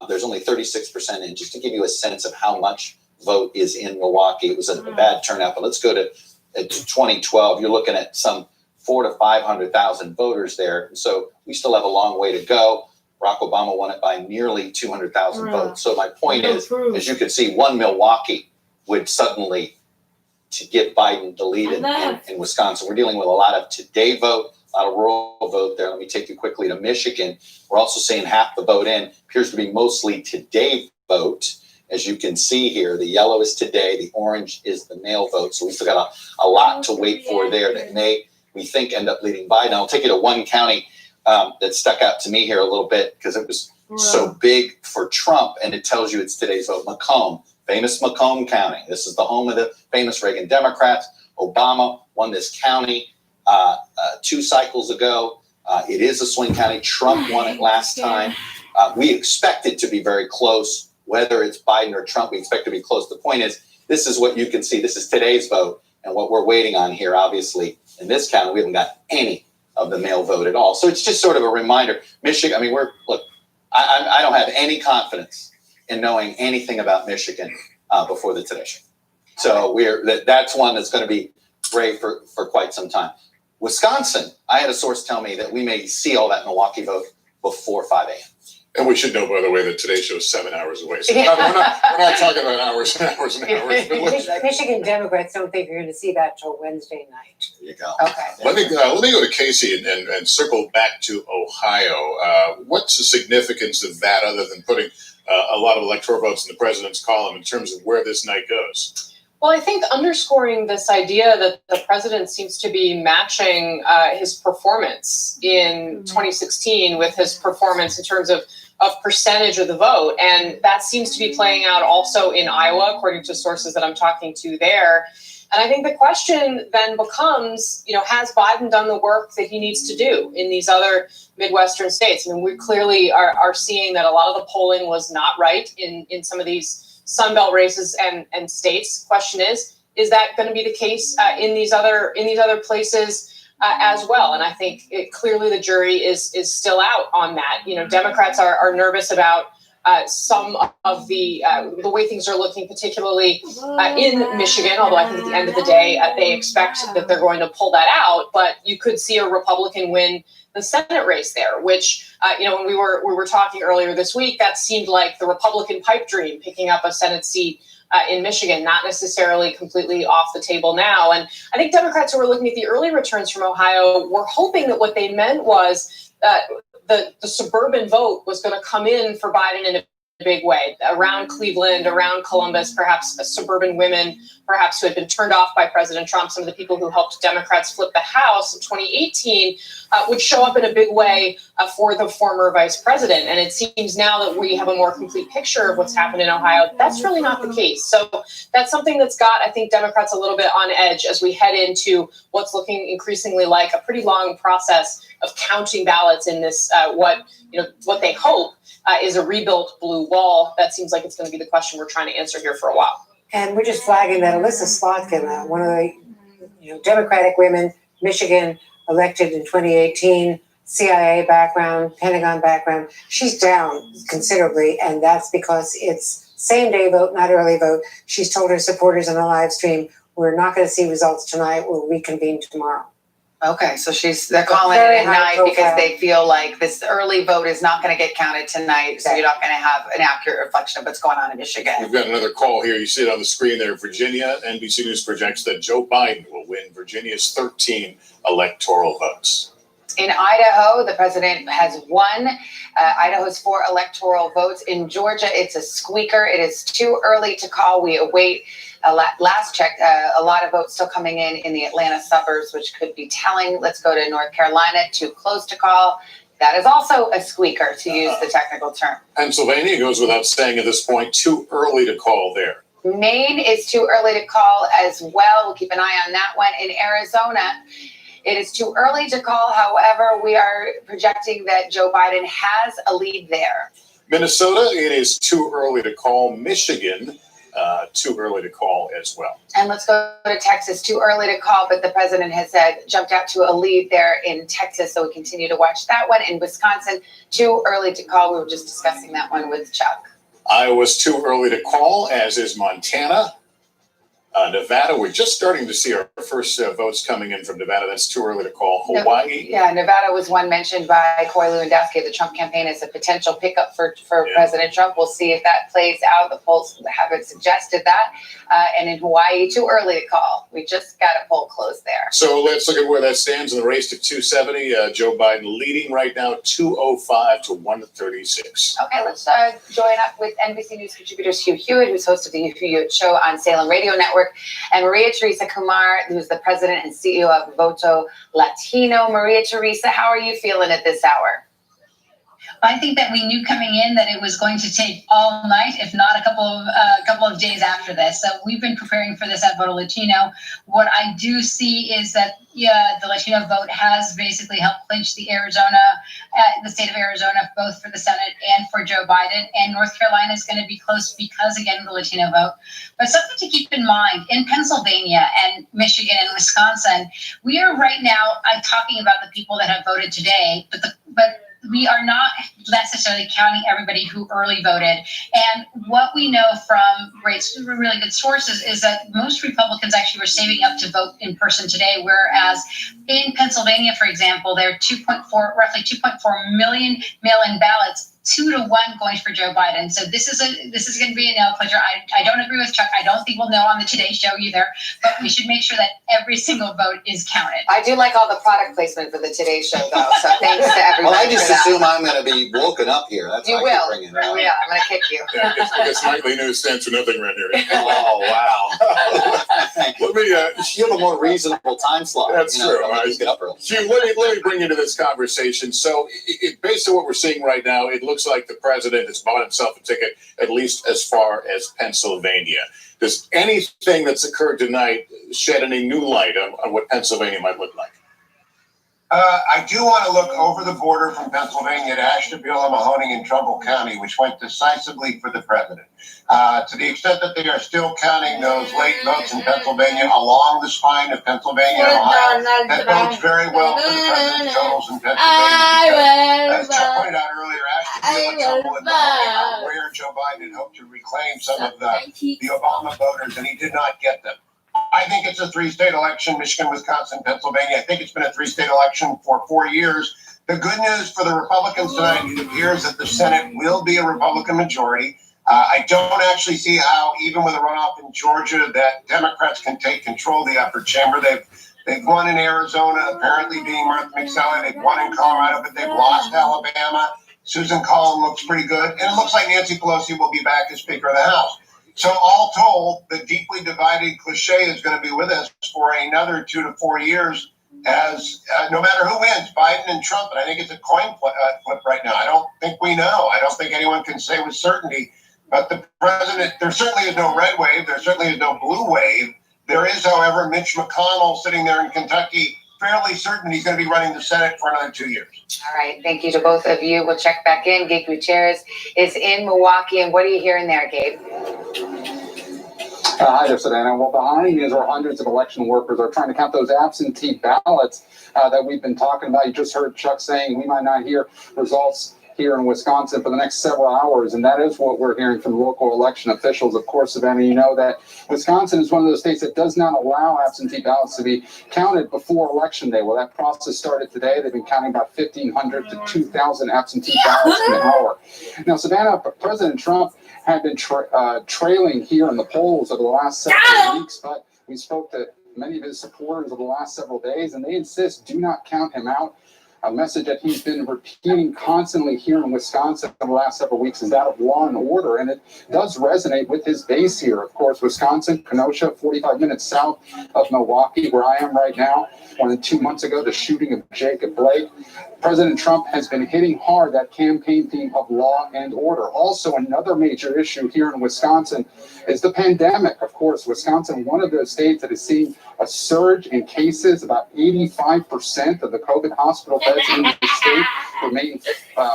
Speaker 7: there's only 36% in, just to give you a sense of how much vote is in Milwaukee. It was a bad turnout, but let's go to 2012. You're looking at some 400,000 to 500,000 voters there. So we still have a long way to go. Barack Obama won it by nearly 200,000 votes. So my point is, as you can see, one Milwaukee would suddenly to give Biden the lead in Wisconsin. We're dealing with a lot of today vote, a lot of rural vote there. Let me take you quickly to Michigan. We're also seeing half the vote in appears to be mostly today vote. As you can see here, the yellow is today, the orange is the mail vote. So we still got a lot to wait for there that may, we think, end up leading Biden. I'll take you to one county that stuck out to me here a little bit because it was so big for Trump, and it tells you it's today's vote. Macomb, famous Macomb County. This is the home of the famous Reagan Democrats. Obama won this county 2 cycles ago. It is a swing county. Trump won it last time. We expect it to be very close, whether it's Biden or Trump. We expect to be close. The point is, this is what you can see. This is today's vote, and what we're waiting on here, obviously, in this county, we haven't got any of the mail vote at all. So it's just sort of a reminder. Michigan, I mean, I don't have any confidence in knowing anything about Michigan before the Today Show. So that's one that's going to be great for quite some time. Wisconsin, I had a source tell me that we may see all that Milwaukee vote before 5 a.m.
Speaker 8: And we should know, by the way, that today's show is 7 hours away. So we're not talking about hours and hours and hours.
Speaker 4: Michigan Democrats don't think you're going to see that till Wednesday night.
Speaker 7: There you go.
Speaker 10: Okay.
Speaker 8: Let me go to Casey and circle back to Ohio. What's the significance of that other than putting a lot of electoral votes in the president's column in terms of where this night goes?
Speaker 13: Well, I think underscoring this idea that the president seems to be matching his performance in 2016 with his performance in terms of percentage of the vote. And that seems to be playing out also in Iowa, according to sources that I'm talking to there. And I think the question then becomes, has Biden done the work that he needs to do in these other Midwestern states? I mean, we clearly are seeing that a lot of the polling was not right in some of these Sunbelt races and states. Question is that going to be the case in these other places as well? And I think clearly the jury is still out on that. Democrats are nervous about some of the way things are looking, particularly in Michigan, although I think at the end of the day, they expect that they're going to pull that out. But you could see a Republican win the Senate race there, which, when we were talking earlier this week, that seemed like the Republican pipe dream, picking up a Senate seat in Michigan, not necessarily completely off the table now. And I think Democrats who were looking at the early returns from Ohio were hoping that what they meant was the suburban vote was going to come in for Biden in a big way, around Cleveland, around Columbus, perhaps suburban women, perhaps who had been turned off by President Trump, some of the people who helped Democrats flip the House in 2018, would show up in a big way for the former vice president. And it seems now that we have a more complete picture of what's happened in Ohio, that's really not the case. So that's something that's got, I think, Democrats a little bit on edge as we head into what's looking increasingly like a pretty long process of counting ballots in this, what they hope is a rebuilt blue wall. That seems like it's going to be the question we're trying to answer here for a while.
Speaker 4: And we're just flagging that Alyssa Slotkin, one of the Democratic women, Michigan, elected in 2018, CIA background, Pentagon background, she's down considerably, and that's because it's same-day vote, not early vote. She's told her supporters in a live stream, we're not going to see results tonight, we'll reconvene tomorrow.
Speaker 10: Okay, so they're calling it at night because they feel like this early vote is not going to get counted tonight, so you're not going to have an accurate reflection of what's going on in Michigan.
Speaker 8: We've got another call here. You see it on the screen there. Virginia, NBC News projects that Joe Biden will win Virginia's 13 electoral votes.
Speaker 10: In Idaho, the president has won Idaho's 4 electoral votes. In Georgia, it's a squeaker. It is too early to call. We await, last check, a lot of votes still coming in the Atlanta suburbs, which could be telling. Let's go to North Carolina, too close to call. That is also a squeaker, to use the technical term.
Speaker 8: Pennsylvania goes without saying at this point, too early to call there.
Speaker 10: Maine is too early to call as well. We'll keep an eye on that one. In Arizona, it is too early to call. However, we are projecting that Joe Biden has a lead there.
Speaker 8: Minnesota, it is too early to call. Michigan, too early to call as well.
Speaker 10: And let's go to Texas. Too early to call, but the president has said jumped out to a lead there in Texas. So we continue to watch that one. In Wisconsin, too early to call. We were just discussing that one with Chuck.
Speaker 8: Iowa's too early to call, as is Montana. Nevada, we're just starting to see our first votes coming in from Nevada. That's too early to call. Hawaii.
Speaker 10: Yeah, Nevada was one mentioned by Corey Lewandowski of the Trump campaign as a potential pickup for President Trump. We'll see if that plays out. The polls haven't suggested that. And in Hawaii, too early to call. We just got a poll closed there.
Speaker 8: So let's look at where that stands in the race to 270. Joe Biden leading right now, 205 to 136.
Speaker 10: Okay, let's join up with NBC News contributors Hugh Hewitt, who's host of the Hugh Hewitt Show on Salem Radio Network, and Maria Teresa Kumar, who's the president and CEO of Voto Latino. Maria Teresa, how are you feeling at this hour?
Speaker 18: I think that we knew coming in that it was going to take all night, if not a couple of days after this. So we've been preparing for this at Voto Latino. What I do see is that the Latino vote has basically helped clinch the state of Arizona, both for the Senate and for Joe Biden. And North Carolina is going to be close because, again, of the Latino vote. But something to keep in mind, in Pennsylvania and Michigan and Wisconsin, we are right now talking about the people that have voted today, but we are not necessarily counting everybody who early voted. And what we know from really good sources is that most Republicans actually were saving up to vote in person today, whereas in Pennsylvania, for example, there are roughly 2.4 million mail-in ballots, 2-1 going for Joe Biden. So this is going to be a nail clinger. I don't agree with Chuck. I don't think we'll know on the Today Show either, but we should make sure that every single vote is counted.
Speaker 10: I do like all the product placement for the Today Show, though. So thanks to everybody.
Speaker 7: Well, I just assume I'm going to be woken up here. That's
Speaker 10: you
Speaker 7: why
Speaker 10: will.
Speaker 7: I keep bringing it up.
Speaker 10: Yeah, I'm going to kick you.
Speaker 8: Yeah, I guess nightly news stands for nothing around here.
Speaker 7: Oh, wow.
Speaker 8: Let me.
Speaker 7: You have a more reasonable time slot.
Speaker 8: That's true.
Speaker 7: Just get up early.
Speaker 8: Hugh, let me bring you to this conversation. So, based on what we're seeing right now, it looks like the president has bought himself a ticket at least as far as Pennsylvania. Does anything that's occurred tonight shed any new light on what Pennsylvania might look like?
Speaker 21: I do want to look over the border from Pennsylvania to Ashtabula, Mahoning, and Trumbull County, which went decisively for the president. To the extent that they are still counting those late votes in Pennsylvania along the spine of Pennsylvania and Ohio, that bodes very well for the president's totals in Pennsylvania. As Chuck pointed out earlier, Ashtabula, Trumbull, and Mahoning are where Joe Biden hoped to reclaim some of the Obama voters, and he did not get them. I think it's a 3-state election, Michigan, Wisconsin, Pennsylvania. I think it's been a 3-state election for 4 years. The good news for the Republicans tonight, it appears that the Senate will be a Republican majority. I don't actually see how, even with a runoff in Georgia, that Democrats can take control of the upper chamber. They've won in Arizona, apparently being Martha McSally. They've won in Colorado, but they've lost Alabama. Susan Collins looks pretty good. And it looks like Nancy Pelosi will be back as Speaker of the House. So all told, the deeply divided cliche is going to be with us for another 2 to 4 years, as no matter who wins, Biden and Trump. And I think it's a coin flip right now. I don't think we know. I don't think anyone can say with certainty. But the president, there certainly is no red wave. There certainly is no blue wave. There is, however, Mitch McConnell sitting there in Kentucky, fairly certain he's going to be running the Senate for another 2 years.
Speaker 10: All right. Thank you to both of you. We'll check back in. Gabe Gutierrez is in Milwaukee. And what are you hearing there, Gabe?
Speaker 1: Hi there, Savannah. Well, behind me is where hundreds of election workers are trying to count those absentee ballots that we've been talking about. You just heard Chuck saying we might not hear results here in Wisconsin for the next several hours, and that is what we're hearing from local election officials. Of course, Savannah, you know that Wisconsin is one of those states that does not allow absentee ballots to be counted before Election Day. Well, that process started today. They've been counting about 1,500 to 2,000 absentee ballots an hour. Now, Savannah, President Trump had been trailing here in the polls over the last several weeks, but we spoke to many of his supporters over the last several days, and they insist do not count him out. A message that he's been repeating constantly here in Wisconsin for the last several weeks is that of law and order, and it does resonate with his base here. Of course, Wisconsin, Kenosha, 45 minutes south of Milwaukee, where I am right now. More than 2 months ago, the shooting of Jacob Blake. President Trump has been hitting hard that campaign theme of law and order. Also, another major issue here in Wisconsin is the pandemic. Of course, Wisconsin, one of those states that has seen a surge in cases. About 85% of the COVID hospital beds in the state remain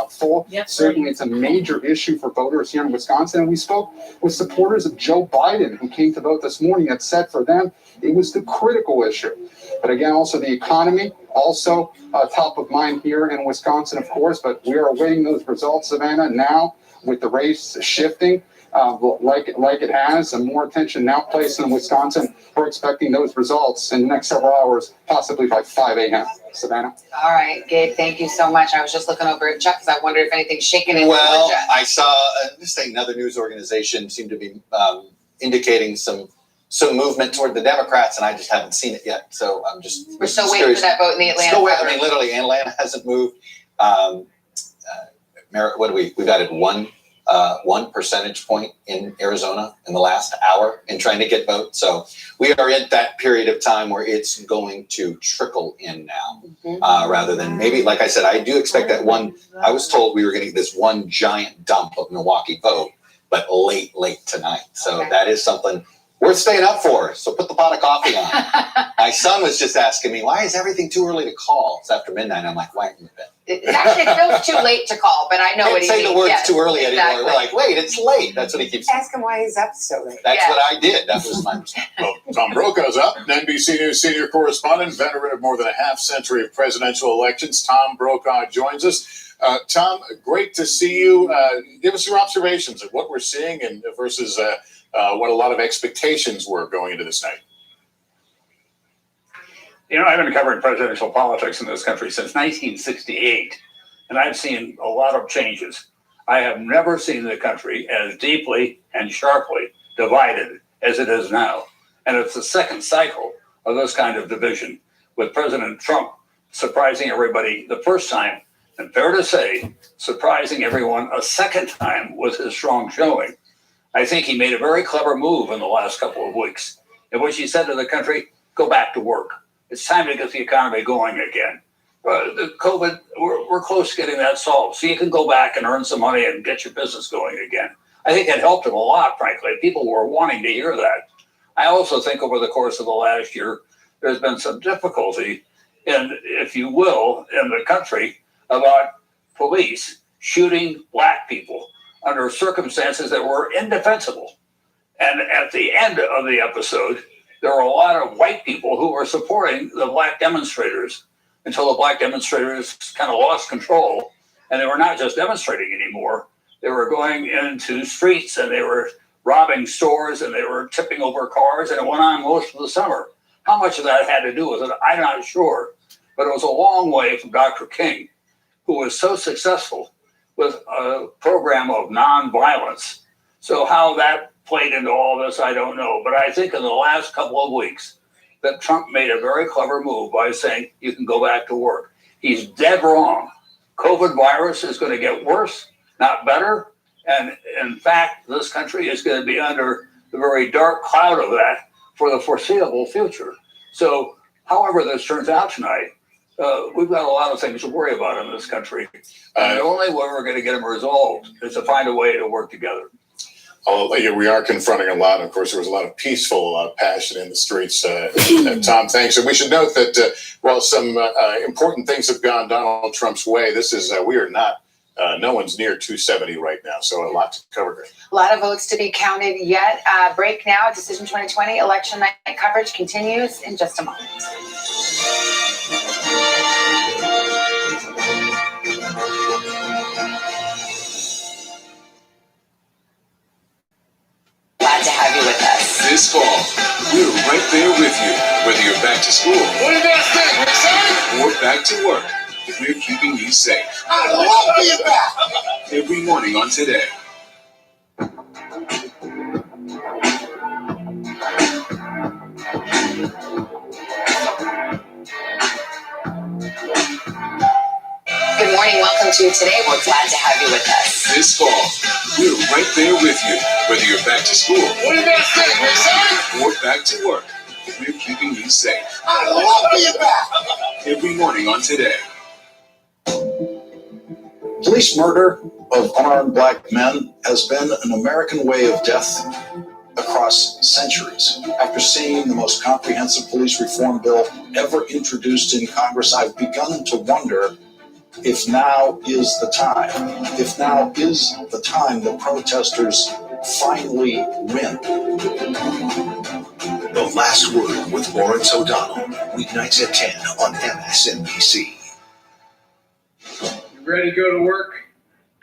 Speaker 1: full. Certainly, it's a major issue for voters here in Wisconsin. And we spoke with supporters of Joe Biden who came to vote this morning that said for them it was the critical issue. But again, also the economy, also top of mind here in Wisconsin, of course. But we are awaiting those results, Savannah, now with the race shifting. Like it has, and more attention now placed in Wisconsin. We're expecting those results in the next several hours, possibly by 5 a.m. Savannah?
Speaker 10: All right, Gabe, thank you so much. I was just looking over at Chuck because I wondered if anything's shaking in
Speaker 7: Well,
Speaker 10: Georgia.
Speaker 7: I saw another news organization seemed to be indicating some movement toward the Democrats, and I just haven't seen it yet. So I'm just
Speaker 10: We're still waiting for that vote in the Atlanta.
Speaker 7: Still waiting. I mean, literally, Atlanta hasn't moved. What do we've added 1 percentage point in Arizona in the last hour in trying to get votes. So we are in that period of time where it's going to trickle in now, rather than maybe, like I said, I do expect that one. I was told we were going to get this one giant dump of Milwaukee vote, but late tonight. So that is something worth staying up for. So put the pot of coffee on. My son was just asking me, why is everything too early to call? It's after midnight. I'm like, why aren't you in bed?
Speaker 10: Actually, it feels too late to call, but I know what he means.
Speaker 7: Can't say the words
Speaker 10: Yes,
Speaker 7: too early
Speaker 10: exactly.
Speaker 7: anymore. We're like, wait, it's late. That's what he keeps saying.
Speaker 4: Ask him why he's up so late.
Speaker 7: That's what I did. That was my response.
Speaker 8: Well, Tom Brokaw's up, NBC News senior correspondent, veteran of more than a half-century of presidential elections. Tom Brokaw joins us. Tom, great to see you. Give us your observations of what we're seeing and versus what a lot of expectations were going into this night.
Speaker 22: You know, I've been covering presidential politics in this country since 1968, and I've seen a lot of changes. I have never seen the country as deeply and sharply divided as it is now. And it's the second cycle of this kind of division, with President Trump surprising everybody the first time, and fair to say, surprising everyone a second time with his strong showing. I think he made a very clever move in the last couple of weeks, in which he said to the country, go back to work. It's time to get the economy going again. The COVID, we're close to getting that solved. So you can go back and earn some money and get your business going again. I think it helped him a lot, frankly. People were wanting to hear that. I also think over the course of the last year, there's been some difficulty in, if you will, in the country about police shooting black people under circumstances that were indefensible. And at the end of the episode, there were a lot of white people who were supporting the black demonstrators until the black demonstrators kind of lost control. And they were not just demonstrating anymore. They were going into streets and they were robbing stores and they were tipping over cars, and it went on most of the summer. How much of that had to do with it, I'm not sure. But it was a long way from Dr. King, who was so successful with a program of nonviolence So how that played into all this, I don't know. But I think in the last couple of weeks that Trump made a very clever move by saying you can go back to work. He's dead wrong. COVID virus is going to get worse, not better. And in fact, this country is going to be under the very dark cloud of that for the foreseeable future. So however this turns out tonight, we've got a lot of things to worry about in this country. And the only way we're going to get them resolved is to find a way to work together.
Speaker 8: We are confronting a lot. Of course, there was a lot of peaceful passion in the streets. Tom, thanks. And we should note that while some important things have gone Donald Trump's way, this is we are not. No one's near 270 right now, so a lot to cover.
Speaker 10: A lot of votes to be counted yet. Break now. Decision 2020 election night coverage continues in just a moment. Glad to have you with us.
Speaker 15: This fall, we're right there with you, whether you're back to school
Speaker 9: What do you guys think? We're excited?
Speaker 15: or back to work. We're keeping you safe
Speaker 9: I love being back.
Speaker 15: every morning on Today.
Speaker 10: Good morning. Welcome to Today. We're glad to have you with us.
Speaker 15: This fall, we're right there with you, whether you're back to school
Speaker 9: What do you guys think? We're excited?
Speaker 15: or back to work. We're keeping you safe
Speaker 9: I love being back.
Speaker 15: every morning on Today.
Speaker 11: Police murder of unarmed black men has been an American way of death across centuries. After seeing the most comprehensive police reform bill ever introduced in Congress, I've begun to wonder if now is the time. If now is the time the protesters finally win.
Speaker 12: The Last Word with Lawrence O'Donnell, weeknights at 10 on MSNBC.
Speaker 14: You ready to go to work?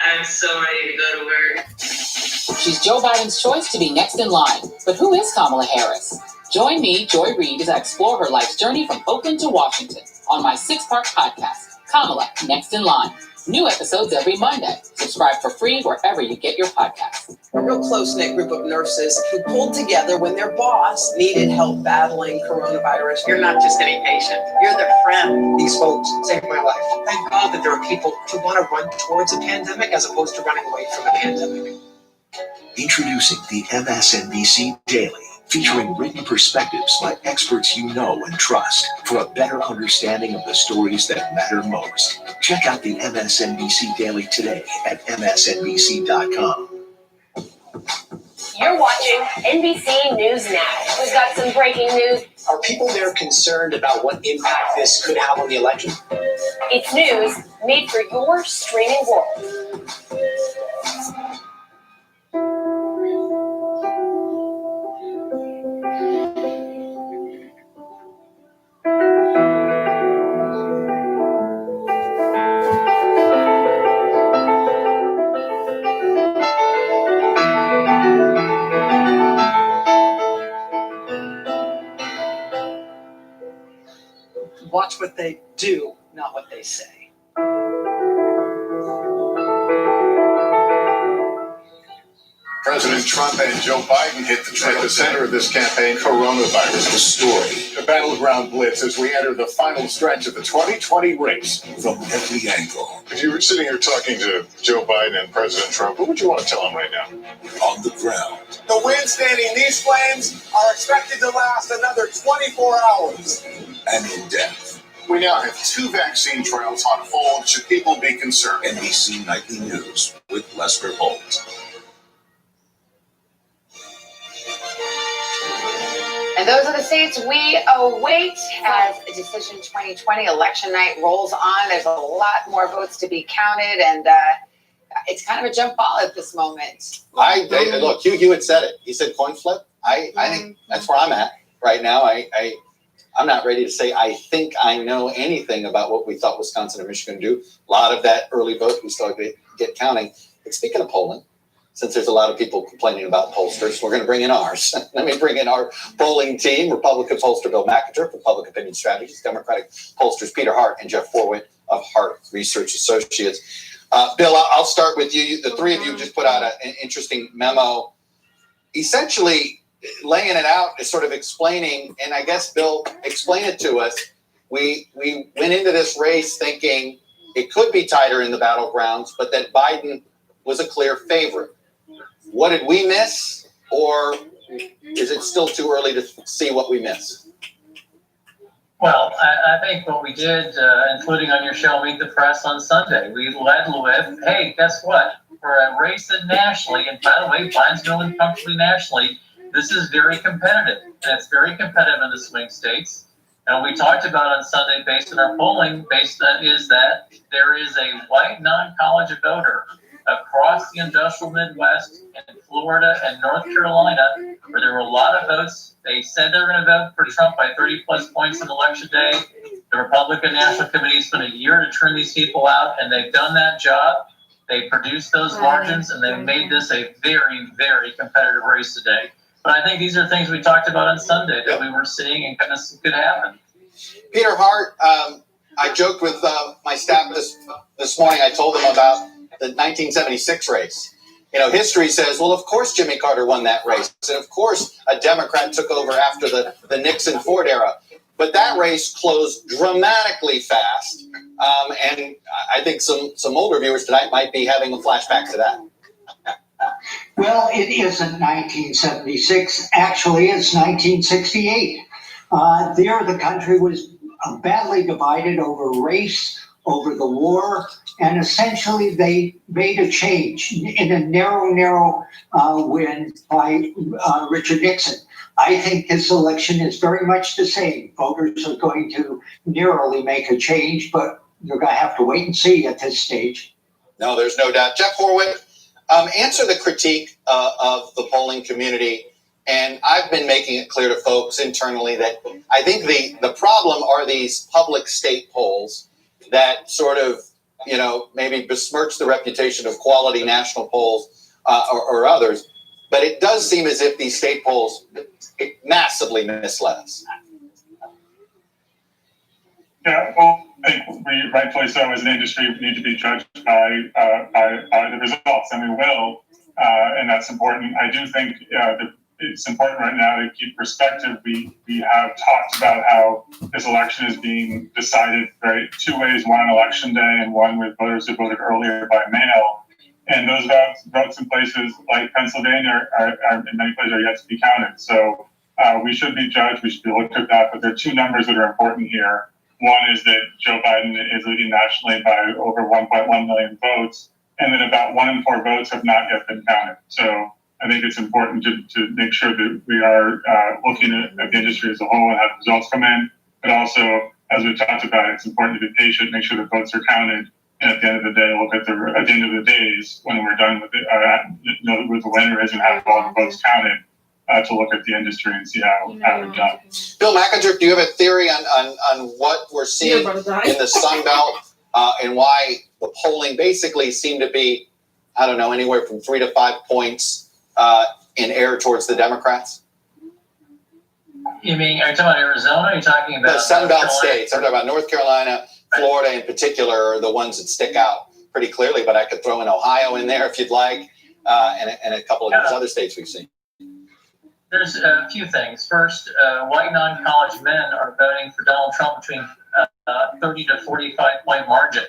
Speaker 5: I'm so ready to go to work.
Speaker 6: She's Joe Biden's choice to be next in line. But who is Kamala Harris? Join me, Joy Reid, as I explore her life's journey from Oakland to Washington on my 6-part podcast, Kamala, Next in Line. New episodes every Monday. Subscribe for free wherever you get your podcasts.
Speaker 19: A real close-knit group of nurses who pulled together when their boss needed help battling coronavirus. You're not just any patient, you're their friend.
Speaker 17: These folks saved my life. Thank God that there are people who want to run towards a pandemic as opposed to running away from a pandemic.
Speaker 12: Introducing the MSNBC Daily, featuring written perspectives by experts you know and trust for a better understanding of the stories that matter most. Check out the MSNBC Daily today at msnbc.com.
Speaker 20: You're watching NBC News Now. We've got some breaking news.
Speaker 17: Are people there concerned about what impact this could have on the election?
Speaker 20: It's news made for your streaming world.
Speaker 17: Watch what they do, not what they say.
Speaker 8: President Trump and Joe Biden hit the trail. At the center of this campaign, coronavirus, the story. The battleground blitz as we enter the final stretch of the 2020 race.
Speaker 15: From every angle,
Speaker 8: If you were sitting here talking to Joe Biden and President Trump, what would you want to tell them right now?
Speaker 15: on the ground,
Speaker 9: The wind standing these flames are expected to last another 24 hours.
Speaker 15: and in depth.
Speaker 8: We now have 2 vaccine trials on hold. Should people be concerned?
Speaker 15: NBC Nightly News with Lester Holt.
Speaker 10: And those are the states we await as Decision 2020 election night rolls on. There's a lot more votes to be counted, and it's kind of a jump ball at this moment.
Speaker 7: Look, Hugh Hewitt said it. He said coin flip. I think that's where I'm at right now. I'm not ready to say I think I know anything about what we thought Wisconsin and Michigan do. A lot of that early vote we still get counting. But speaking of polling, since there's a lot of people complaining about pollsters, we're going to bring in ours. Let me bring in our polling team. Republican pollster Bill McIntyre for Public Opinion Strategies, Democratic pollsters Peter Hart and Jeff Forwit of Hart Research Associates. Bill, I'll start with you. The three of you just put out an interesting memo, essentially laying it out, is sort of explaining, and I guess, Bill, explain it to us. We went into this race thinking it could be tighter in the battlegrounds, but that Biden was a clear favorite. What did we miss, or is it still too early to see what we missed?
Speaker 3: Well, I think what we did, including on your show, Meet the Press on Sunday, we led with, hey, guess what? For a race that nationally, and by the way, Biden's going to win comfortably nationally, this is very competitive. And it's very competitive in the swing states. And we talked about on Sunday, based on our polling, is that there is a white non-college voter across the industrial Midwest and Florida and North Carolina, where there were a lot of votes. They said they were going to vote for Trump by 30 plus points on election day. The Republican National Committee spent a year to turn these people out, and they've done that job. They produced those margins, and they made this a very, very competitive race today. But I think these are things we talked about on Sunday that we were seeing and kind of could happen.
Speaker 7: Peter Hart, I joked with my staff this morning. I told them about the 1976 race. You know, history says, well, of course Jimmy Carter won that race. And of course a Democrat took over after the Nixon-Ford era. But that race closed dramatically fast. And I think some older viewers tonight might be having a flashback to that.
Speaker 16: Well, it isn't 1976. Actually, it's 1968. There, the country was badly divided over race, over the war, and essentially they made a change in a narrow win by Richard Nixon. I think this election is very much the same. Voters are going to narrowly make a change, but you're going to have to wait and see at this stage.
Speaker 7: No, there's no doubt. Jeff Horwitz, answer the critique of the polling community. And I've been making it clear to folks internally that I think the problem are these public state polls that sort of, you know, maybe besmirch the reputation of quality national polls or others. But it does seem as if these state polls massively misled us.
Speaker 23: Yeah, well, I think we rightfully so as an industry need to be judged by the results, and we will, and that's important. I do think it's important right now to keep perspective. We have talked about how this election is being decided two ways, one on election day and one with voters who voted earlier by mail. And those votes in places like Pennsylvania are in many places are yet to be counted. So we should be judged. We should be looked at that. But there are two numbers that are important here. One is that Joe Biden is leading nationally by over 1.1 million votes, and that about 1 in 4 votes have not yet been counted. So I think it's important to make sure that we are looking at the industry as a whole and how the results come in. But also, as we talked about, it's important to be patient, make sure the votes are counted. And at the end of the day, look at the end of the days when we're done with it, know who the winner is and have all the votes counted to look at the industry and see how we're done.
Speaker 7: Bill McIntyre, do you have a theory on what we're seeing in the Sun Belt and why the polling basically seemed to be, I don't know, anywhere from 3 to 5 points in air towards the Democrats?
Speaker 3: You mean, are you talking about Arizona? Are you talking about
Speaker 7: the Sun Belt states? I'm talking about North Carolina, Florida in particular are the ones that stick out pretty clearly, but I could throw in Ohio in there if you'd like, and a couple of those other states we've seen.
Speaker 3: There's a few things. First, white non-college men are voting for Donald Trump between 30 to 45 point margin.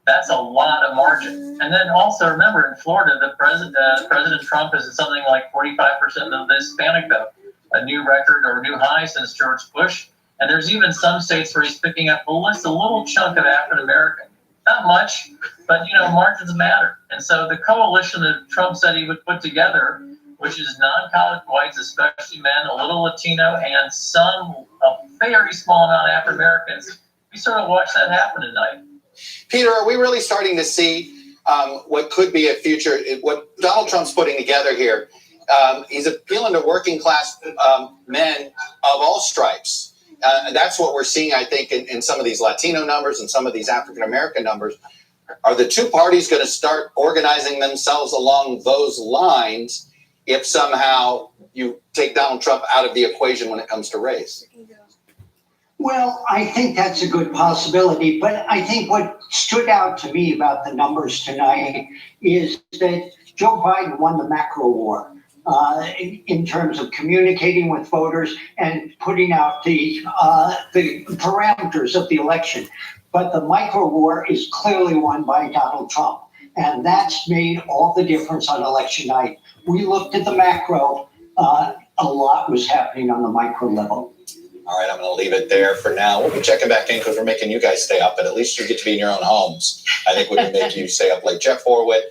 Speaker 3: That's a lot of margin. And then also remember, in Florida, President Trump is something like 45% of the Hispanic vote, a new record or new high since George Bush. And there's even some states where he's picking up a little chunk of African American. Not much, but margins matter. And so the coalition that Trump said he would put together, which is non-college whites, especially men, a little Latino, and a very small amount of African Americans, we sort of watched that happen tonight.
Speaker 7: Peter, are we really starting to see what could be a future, what Donald Trump's putting together here? He's appealing to working class men of all stripes. That's what we're seeing, I think, in some of these Latino numbers and some of these African American numbers. Are the two parties going to start organizing themselves along those lines if somehow you take Donald Trump out of the equation when it comes to race?
Speaker 16: Well, I think that's a good possibility, but I think what stood out to me about the numbers tonight is that Joe Biden won the macro war in terms of communicating with voters and putting out the parameters of the election. But the micro war is clearly won by Donald Trump, and that's made all the difference on election night. We looked at the macro, a lot was happening on the micro level.
Speaker 7: All right, I'm going to leave it there for now. We'll be checking back in because we're making you guys stay up, but at least you get to be in your own homes. I think we can make you stay up like Jeff Horwit,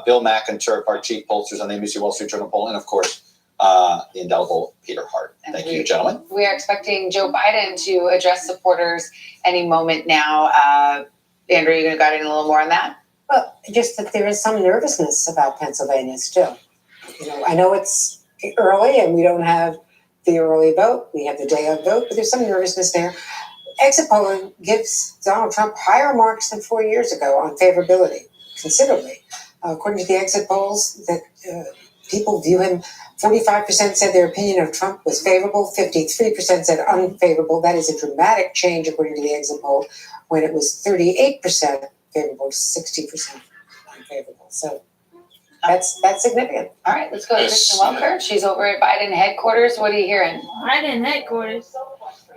Speaker 7: Bill McInturb, our chief pollsters on the NBC Wall Street Journal poll, and of course, the indelible Peter Hart. Thank you, gentlemen.
Speaker 10: We are expecting Joe Biden to address supporters any moment now. Andrew, you going to guide in a little more on that?
Speaker 4: Well, just that there is some nervousness about Pennsylvania still. You know, I know it's early and we don't have the early vote. We have the day of vote, but there's some nervousness there. Exit polling gives Donald Trump higher marks than 4 years ago on favorability, considerably. According to the exit polls, that people view him, 45% said their opinion of Trump was favorable, 53% said unfavorable. That is a dramatic change according to the exit poll, when it was 38% favorable to 60% unfavorable. So that's significant.
Speaker 10: All right, let's go to Kristen Welker. She's over at Biden headquarters. What are you hearing?
Speaker 2: Biden headquarters.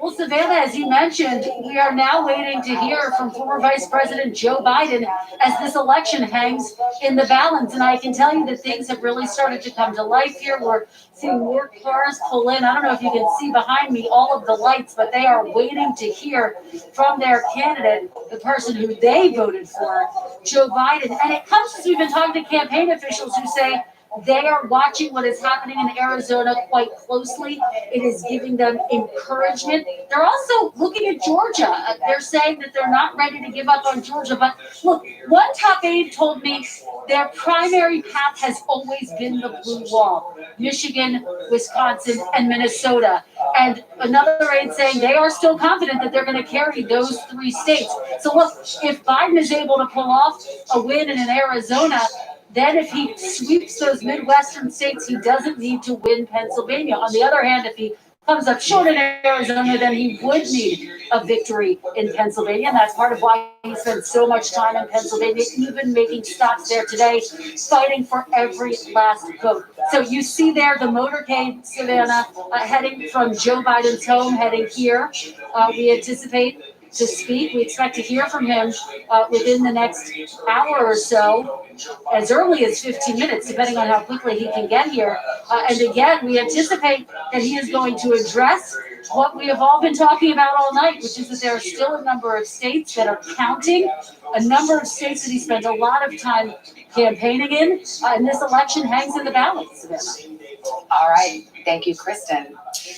Speaker 2: Well, Savannah, as you mentioned, we are now waiting to hear from former Vice President Joe Biden as this election hangs in the balance. And I can tell you that things have really started to come to life here. We're seeing more cars pull in. I don't know if you can see behind me all of the lights, but they are waiting to hear from their candidate, the person who they voted for, Joe Biden. And it comes as we've been talking to campaign officials who say, they are watching what is happening in Arizona quite closely. It is giving them encouragement. They're also looking at Georgia. They're saying that they're not ready to give up on Georgia. But look, one top aide told me their primary path has always been the blue wall. Michigan, Wisconsin, and Minnesota. And another aide saying they are still confident that they're going to carry those three states. So look, if Biden is able to pull off a win in Arizona, then if he sweeps those Midwestern states, he doesn't need to win Pennsylvania. On the other hand, if he comes up short in Arizona, then he would need a victory in Pennsylvania. And that's part of why he spent so much time in Pennsylvania, even making stops there today, fighting for every last vote. So you see there the motorcade, Savannah, heading from Joe Biden's home, heading here. We anticipate to speak. We expect to hear from him within the next hour or so, as early as 15 minutes, depending on how quickly he can get here. And again, we anticipate that he is going to address what we have all been talking about all night, which is that there are still a number of states that are counting, a number of states that he spent a lot of time campaigning in, and this election hangs in the balance.
Speaker 10: All right. Thank you, Kristen.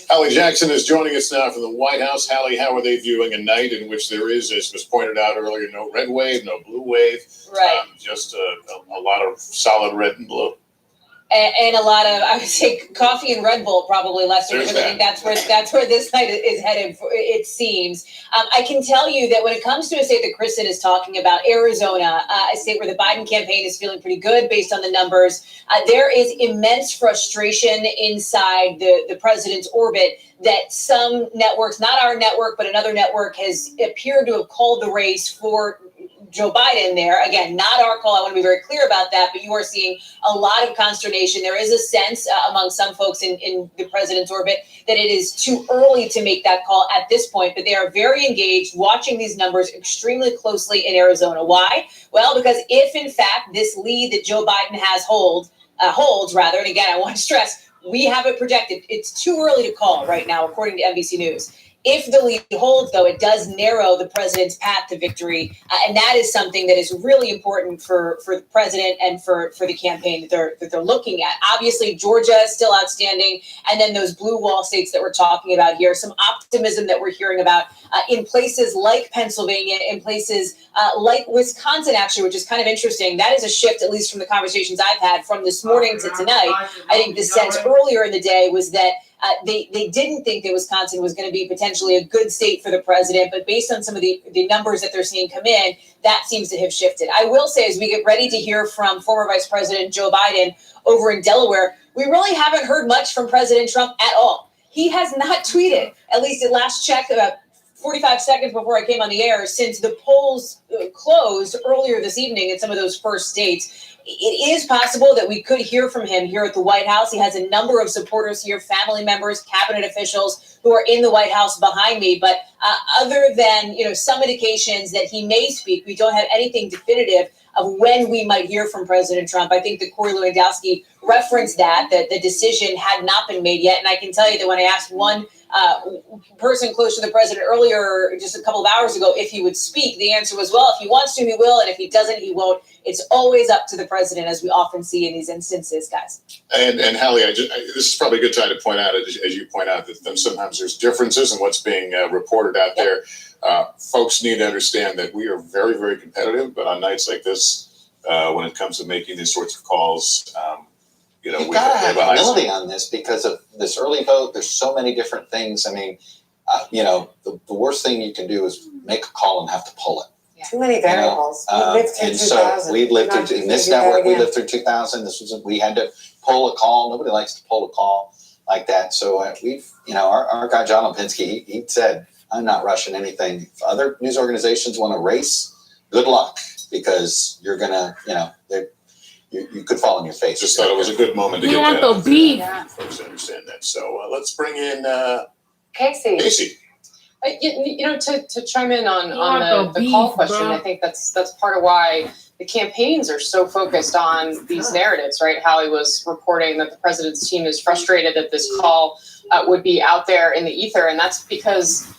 Speaker 8: Hallie Jackson is joining us now from the White House. Hallie, how are they viewing a night in which there is, as was pointed out earlier, no red wave, no blue wave,
Speaker 5: Right.
Speaker 8: Just a lot of solid red and blue.
Speaker 5: And a lot of, I would say, coffee and Red Bull probably less, because I think that's where this night is headed. It seems. I can tell you that when it comes to a state that Kristen is talking about, Arizona, a state where the Biden campaign is feeling pretty good based on the numbers, there is immense frustration inside the president's orbit that some networks, not our network, but another network, has appeared to have called the race for Joe Biden there. Again, not our call. I want to be very clear about that, but you are seeing a lot of consternation. There is a sense among some folks in the president's orbit that it is too early to make that call at this point, but they are very engaged, watching these numbers extremely closely in Arizona. Why? Well, because if in fact this lead that Joe Biden holds, and again, I want to stress, we have it projected. It's too early to call right now, according to NBC News. If the lead holds, though, it does narrow the president's path to victory. And that is something that is really important for the president and for the campaign that they're looking at. Obviously, Georgia is still outstanding. And then those blue wall states that we're talking about here, some optimism that we're hearing about in places like Pennsylvania, in places like Wisconsin, actually, which is kind of interesting. That is a shift, at least from the conversations I've had from this morning to tonight. I think the sense earlier in the day was that they didn't think that Wisconsin was going to be potentially a good state for the president, but based on some of the numbers that they're seeing come in, that seems to have shifted. I will say, as we get ready to hear from former Vice President Joe Biden over in Delaware, we really haven't heard much from President Trump at all. He has not tweeted, at least at last check, about 45 seconds before I came on the air, since the polls closed earlier this evening in some of those first states, it is possible that we could hear from him here at the White House. He has a number of supporters here, family members, cabinet officials who are in the White House behind me. But other than, some indications that he may speak, we don't have anything definitive of when we might hear from President Trump. I think that Corey Lewandowski referenced that the decision had not been made yet. And I can tell you that when I asked one person close to the president earlier, just a couple of hours ago, if he would speak, the answer was, well, if he wants to, he will. And if he doesn't, he won't. It's always up to the president, as we often see in these instances, guys.
Speaker 8: And Hallie, this is probably a good time to point out, as you point out, that sometimes there's differences in what's being reported out there. Folks need to understand that we are very, very competitive, but on nights like this, when it comes to making these sorts of calls,
Speaker 7: you gotta have humility on this because of this early vote. There's so many different things. I mean, the worst thing you can do is make a call and have to pull it.
Speaker 4: Too many variables.
Speaker 7: And so we lived through, in this network, we lived through 2000. We had to pull a call. Nobody likes to pull a call like that. So our guy, John Lipinski, he said, I'm not rushing anything. If other news organizations want to race, good luck, because you're going to, you could fall on your face.
Speaker 8: Just thought it was a good moment to get that out there. Folks understand that. So let's bring in
Speaker 10: Casey.
Speaker 13: To chime in on the call question, I think that's part of why the campaigns are so focused on these narratives, right? Hallie was reporting that the president's team is frustrated that this call would be out there in the ether, and that's because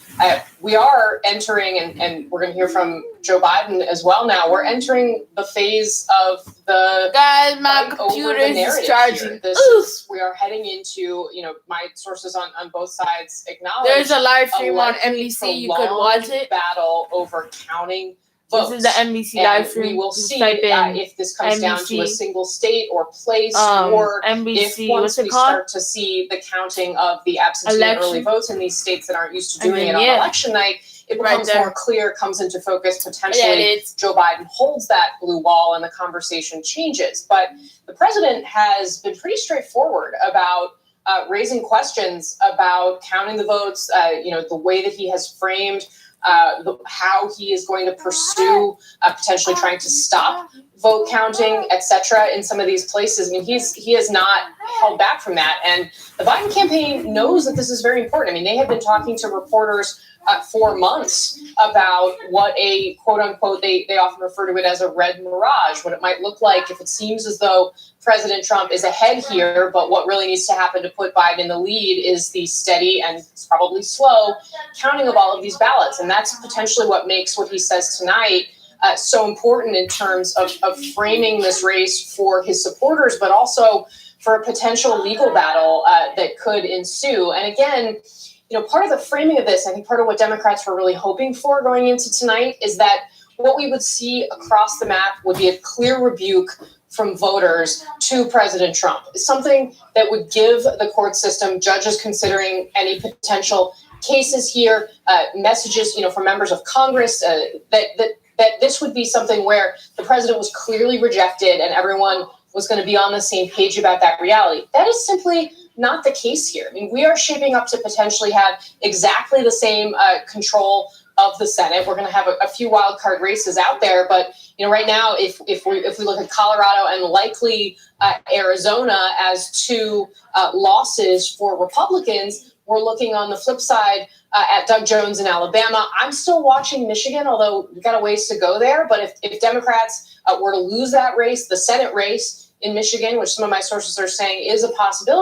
Speaker 13: we are entering, and we're going to hear from Joe Biden as well now, we're entering the phase of the
Speaker 18: guys, my computer is charging.
Speaker 13: We are heading into, my sources on both sides acknowledge
Speaker 18: there's a live stream on NBC, you could watch it.
Speaker 13: Battle over counting votes.
Speaker 18: This is the NBC live stream.
Speaker 13: We will see if this comes down to a single state or place, or
Speaker 18: NBC,
Speaker 13: if once we start to see the counting of the absentee and early votes in these states that aren't used to doing it on election night, it becomes more clear, comes into focus, potentially Joe Biden holds that blue wall and the conversation changes. But the president has been pretty straightforward about raising questions about counting the votes, the way that he has framed how he is going to pursue potentially trying to stop vote counting, etc. in some of these places. I mean, he has not held back from that. And the Biden campaign knows that this is very important. I mean, they have been talking to reporters for months about what a quote unquote, they often refer to it as a red mirage, what it might look like if it seems as though President Trump is ahead here, but what really needs to happen to put Biden in the lead is the steady and probably slow counting of all of these ballots. And that's potentially what makes what he says tonight so important in terms of framing this race for his supporters, but also for a potential legal battle that could ensue. And again, part of the framing of this, I think part of what Democrats were really hoping for going into tonight is that what we would see across the map would be a clear rebuke from voters to President Trump. Something that would give the court system, judges considering any potential cases here, messages, from members of Congress, that this would be something where the president was clearly rejected and everyone was going to be on the same page about that reality. That is simply not the case here. I mean, we are shaping up to potentially have exactly the same control of the Senate. We're going to have a few wild card races out there, but right now, if we look at Colorado and likely Arizona as two losses for Republicans, we're looking on the flip side at Doug Jones in Alabama. I'm still watching Michigan, although we've got a ways to go there. But if Democrats were to lose that race, the Senate race in Michigan, which some of my sources are saying is a possibility,